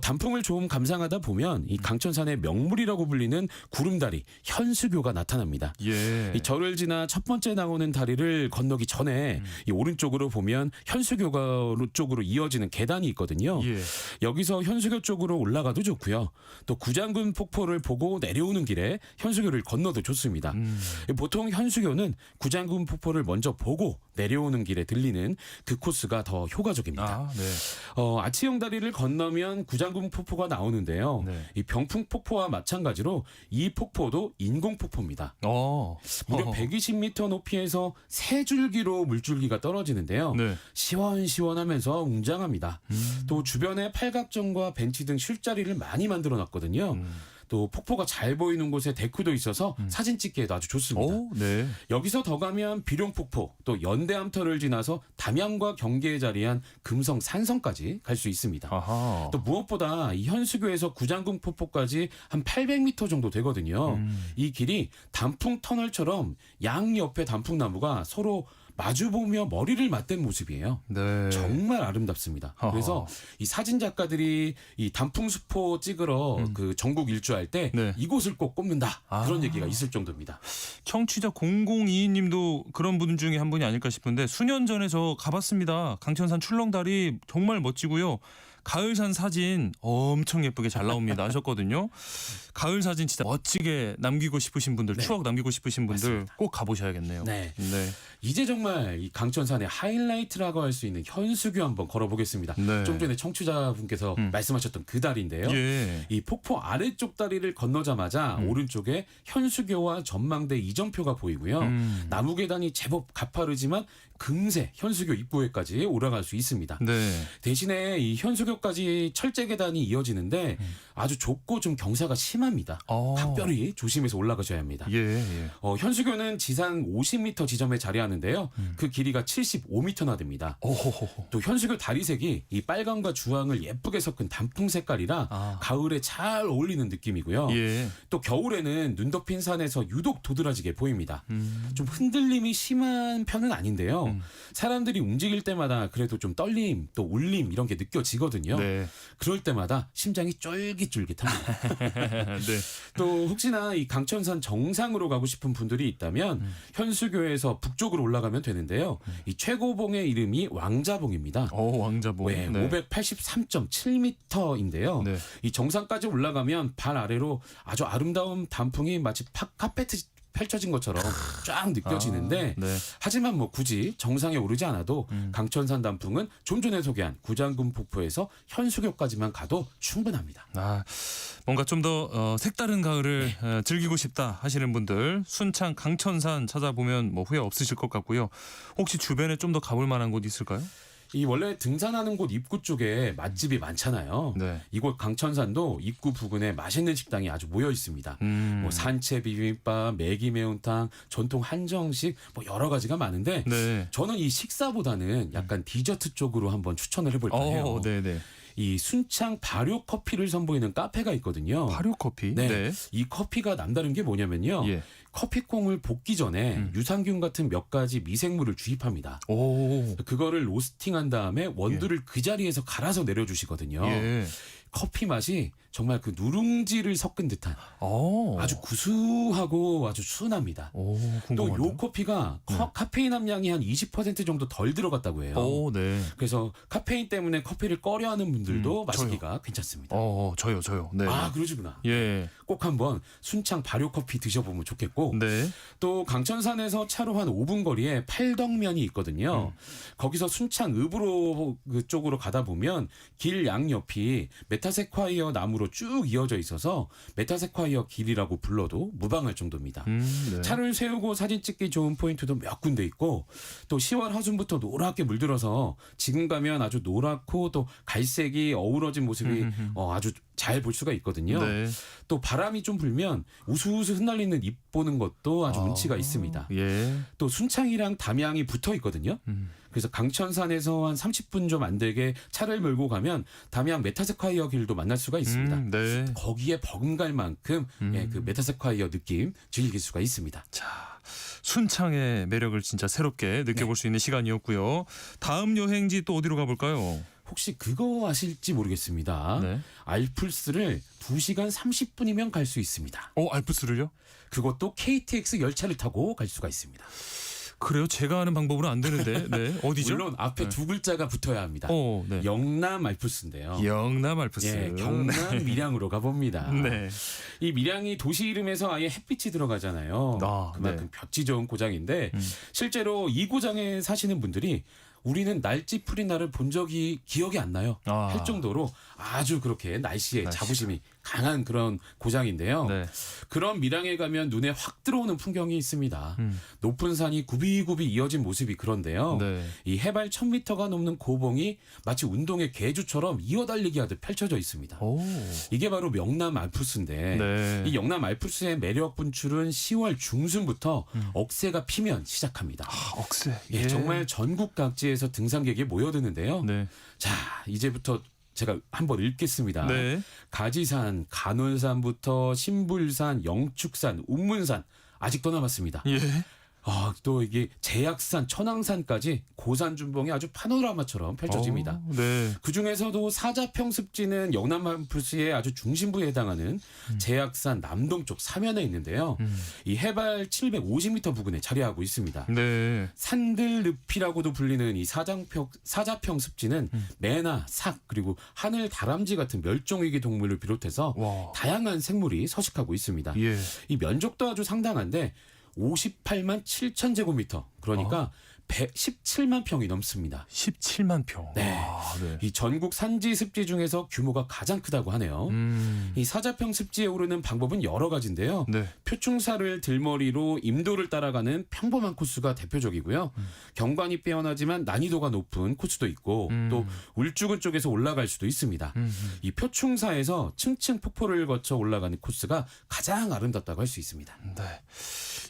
단풍을 좀 감상하다 보면 이 강천산의 명물이라고 불리는 구름다리 현수교가 나타납니다. 예. 이 절을 지나 첫 번째 나오는 다리를 건너기 전에 이 오른쪽으로 보면 현수교가 쪽으로 이어지는 계단이 있거든요. 예. 여기서 현수교 쪽으로 올라가도 좋고요. 또 구장군 폭포를 보고 내려오는 길에 현수교를 건너도 좋습니다. 보통 현수교는 구장군 폭포를 먼저 보고 내려오는 길에 들리는 그 코스가 더 효과적입니다. 아치형 다리를 건너면 구장군 폭포가 나오는데요. 이 병풍 폭포와 마찬가지로 이 폭포도 인공 폭포입니다. 무려 120m 높이에서 세 줄기로 물줄기가 떨어지는데요. 시원시원하면서 웅장합니다. 또 주변에 팔각정과 벤치 등 쉴 자리를 많이 만들어 놨거든요. 또 폭포가 잘 보이는 곳에 데크도 있어서 사진 찍기에도 아주 좋습니다. 여기서 더 가면 비룡폭포, 또 연대암터를 지나서 담양과 경계에 자리한 금성 산성까지 갈 수 있습니다. 또 무엇보다 이 현수교에서 구장군 폭포까지 한 800m 정도 되거든요. 이 길이 단풍 터널처럼 양옆에 단풍나무가 서로 마주보며 머리를 맞댄 모습이에요. 정말 아름답습니다. 그래서 이 사진 작가들이 이 단풍수포 찍으러 그 전국 일주할 때 이곳을 꼭 꼽는다. 그런 얘기가 있을 정도입니다. 청취자 0022님도 그런 분 중에 한 분이 아닐까 싶은데 수년 전에 저 가봤습니다. 강천산 출렁다리 정말 멋지고요. 가을산 사진 엄청 예쁘게 잘 나옵니다 하셨거든요. 가을 사진 진짜 멋지게 남기고 싶으신 분들, 추억 남기고 싶으신 분들 맞습니다. 꼭 가보셔야겠네요. 이제 정말 이 강천산의 하이라이트라고 할 수 있는 현수교 한번 걸어보겠습니다. 좀 전에 청취자분께서 말씀하셨던 그 다리인데요. 이 폭포 아래쪽 다리를 건너자마자 오른쪽에 현수교와 전망대 이정표가 보이고요. 나무 계단이 제법 가파르지만 금세 현수교 입구에까지 올라갈 수 있습니다. 대신에 이 현수교까지 철제 계단이 이어지는데 아주 좁고 좀 경사가 심합니다. 각별히 조심해서 올라가셔야 합니다. 현수교는 지상 50m 지점에 자리하는데요. 그 길이가 75m나 됩니다. 또 현수교 다리색이 이 빨강과 주황을 예쁘게 섞은 단풍 색깔이라 가을에 잘 어울리는 느낌이고요. 또 겨울에는 눈 덮인 산에서 유독 도드라지게 보입니다. 좀 흔들림이 심한 편은 아닌데요. 사람들이 움직일 때마다 그래도 좀 떨림, 또 울림 이런 게 느껴지거든요. 그럴 때마다 심장이 쫄깃쫄깃합니다. 또 혹시나 이 강천산 정상으로 가고 싶은 분들이 있다면 현수교에서 북쪽으로 올라가면 되는데요. 이 최고봉의 이름이 왕자봉입니다. 왕자봉. 583.7m인데요. 이 정상까지 올라가면 발 아래로 아주 아름다운 단풍이 마치 카페트 펼쳐진 것처럼 쫙 느껴지는데 하지만 뭐 굳이 정상에 오르지 않아도 강천산 단풍은 좀 전에 소개한 구장군 폭포에서 현수교까지만 가도 충분합니다. 뭔가 좀 더 색다른 가을을 즐기고 싶다 하시는 분들 순창 강천산 찾아보면 뭐 후회 없으실 것 같고요. 혹시 주변에 좀 더 가볼 만한 곳 있을까요? 이 원래 등산하는 곳 입구 쪽에 맛집이 많잖아요. 이곳 강천산도 입구 부근에 맛있는 식당이 아주 모여 있습니다. 뭐 산채 비빔밥, 매기 매운탕, 전통 한정식 뭐 여러 가지가 많은데 저는 이 식사보다는 약간 디저트 쪽으로 한번 추천을 해볼까 해요. 이 순창 발효 커피를 선보이는 카페가 있거든요. 발효 커피? 이 커피가 남다른 게 뭐냐면요. 커피콩을 볶기 전에 유산균 같은 몇 가지 미생물을 주입합니다. 그거를 로스팅한 다음에 원두를 그 자리에서 갈아서 내려주시거든요. 커피 맛이 정말 그 누룽지를 섞은 듯한 아주 구수하고 아주 순합니다. 또 요 커피가 카페인 함량이 한 20% 정도 덜 들어갔다고 해요. 그래서 카페인 때문에 커피를 꺼려하는 분들도 마시기가 괜찮습니다. 저요. 그러시구나. 꼭 한번 순창 발효 커피 드셔보면 좋겠고 또 강천산에서 차로 한 5분 거리에 팔덕면이 있거든요. 거기서 순창 읍으로 그쪽으로 가다 보면 길 양옆이 메타세콰이어 나무로 도로로 쭉 이어져 있어서 메타세콰이어 길이라고 불러도 무방할 정도입니다. 네. 차를 세우고 사진 찍기 좋은 포인트도 몇 군데 있고 또 10월 하순부터 노랗게 물들어서 지금 가면 아주 노랗고 또 갈색이 어우러진 모습이 아주 잘 볼 수가 있거든요. 네. 또 바람이 좀 불면 우수우수 흩날리는 잎 보는 것도 아주 운치가 있습니다. 예. 또 순창이랑 담양이 붙어 있거든요. 그래서 강천산에서 한 30분 좀 안 되게 차를 몰고 가면 담양 메타세콰이어 길도 만날 수가 있습니다. 네. 거기에 버금갈 만큼 그 메타세콰이어 느낌 즐길 수가 있습니다. 순창의 매력을 진짜 새롭게 느껴볼 수 있는 시간이었고요. 다음 여행지 또 어디로 가볼까요? 혹시 그거 아실지 모르겠습니다. 알프스를 2시간 30분이면 갈 수 있습니다. 알프스를요? 그것도 KTX 열차를 타고 갈 수가 있습니다. 그래요? 제가 아는 방법으로 안 되는데. 네. 어디죠? 물론 앞에 두 글자가 붙어야 합니다. 네. 영남 알프스인데요. 영남 알프스. 예, 경남 밀양으로 가봅니다. 네. 이 밀양이 도시 이름에서 아예 햇빛이 들어가잖아요. 그만큼 볕이 좋은 고장인데 실제로 이 고장에 사시는 분들이 우리는 날씨 풀린 날을 본 적이 기억이 안 나요. 할 정도로 아주 그렇게 날씨에 자부심이 강한 그런 고장인데요. 그런 밀양에 가면 눈에 확 들어오는 풍경이 있습니다. 높은 산이 굽이굽이 이어진 모습이 그런데요. 이 해발 1000m가 넘는 고봉이 마치 운동의 계주처럼 이어달리기 하듯 펼쳐져 있습니다. 이게 바로 영남 알프스인데 이 영남 알프스의 매력 분출은 10월 중순부터 억새가 피면 시작합니다. 억새. 예, 정말 전국 각지에서 등산객이 모여드는데요. 자, 이제부터 제가 한번 읽겠습니다. 가지산, 간월산부터 신불산, 영축산, 운문산 아직도 남았습니다. 또 이게 제약산, 천왕산까지 고산준봉이 아주 파노라마처럼 펼쳐집니다. 그 중에서도 사자평 습지는 영남 알프스의 아주 중심부에 해당하는 제약산 남동쪽 사면에 있는데요. 이 해발 750m 부근에 자리하고 있습니다. 산들늪이라고도 불리는 이 사자평 습지는 매나, 삭, 그리고 하늘 다람쥐 같은 멸종위기 동물을 비롯해서 다양한 생물이 서식하고 있습니다. 이 면적도 아주 상당한데 58만 7천 제곱미터, 그러니까 117만 평이 넘습니다. 17만 평. 이 전국 산지 습지 중에서 규모가 가장 크다고 하네요. 이 사자평 습지에 오르는 방법은 여러 가지인데요. 표충사를 들머리로 임도를 따라가는 평범한 코스가 대표적이고요. 경관이 빼어나지만 난이도가 높은 코스도 있고 또 울주군 쪽에서 올라갈 수도 있습니다. 이 표충사에서 층층 폭포를 거쳐 올라가는 코스가 가장 아름답다고 할 수 있습니다.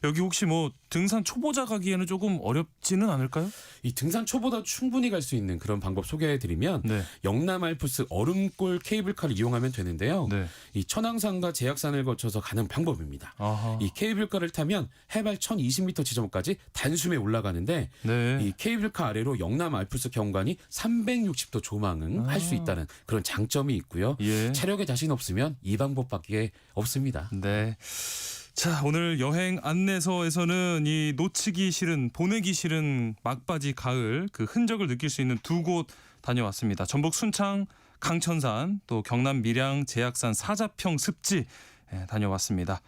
여기 혹시 뭐 등산 초보자 가기에는 조금 어렵지는 않을까요? 이 등산 초보다 충분히 갈 수 있는 그런 방법 소개해드리면 영남 알프스 얼음골 케이블카를 이용하면 되는데요. 이 천왕산과 제약산을 거쳐서 가는 방법입니다. 이 케이블카를 타면 해발 1020m 지점까지 단숨에 올라가는데 이 케이블카 아래로 영남 알프스 경관이 360도 조망을 할 수 있다는 그런 장점이 있고요. 체력에 자신 없으면 이 방법밖에 없습니다. 자, 오늘 여행 안내서에서는 이 놓치기 싫은, 보내기 싫은 막바지 가을 그 흔적을 느낄 수 있는 두 곳 다녀왔습니다. 전북 순창, 강천산, 또 경남 밀양, 제약산, 사자평 습지 다녀왔습니다.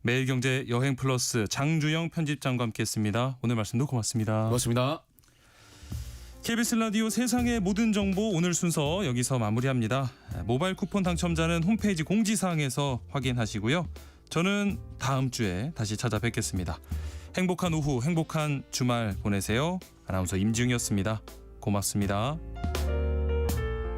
매일경제 여행플러스 장주영 편집장과 함께했습니다. 오늘 말씀도 고맙습니다. 고맙습니다. KBS 라디오 세상의 모든 정보 오늘 순서 여기서 마무리합니다. 모바일 쿠폰 당첨자는 홈페이지 공지사항에서 확인하시고요. 저는 다음 주에 다시 찾아뵙겠습니다. 행복한 오후, 행복한 주말 보내세요. 아나운서 임지웅이었습니다. 고맙습니다.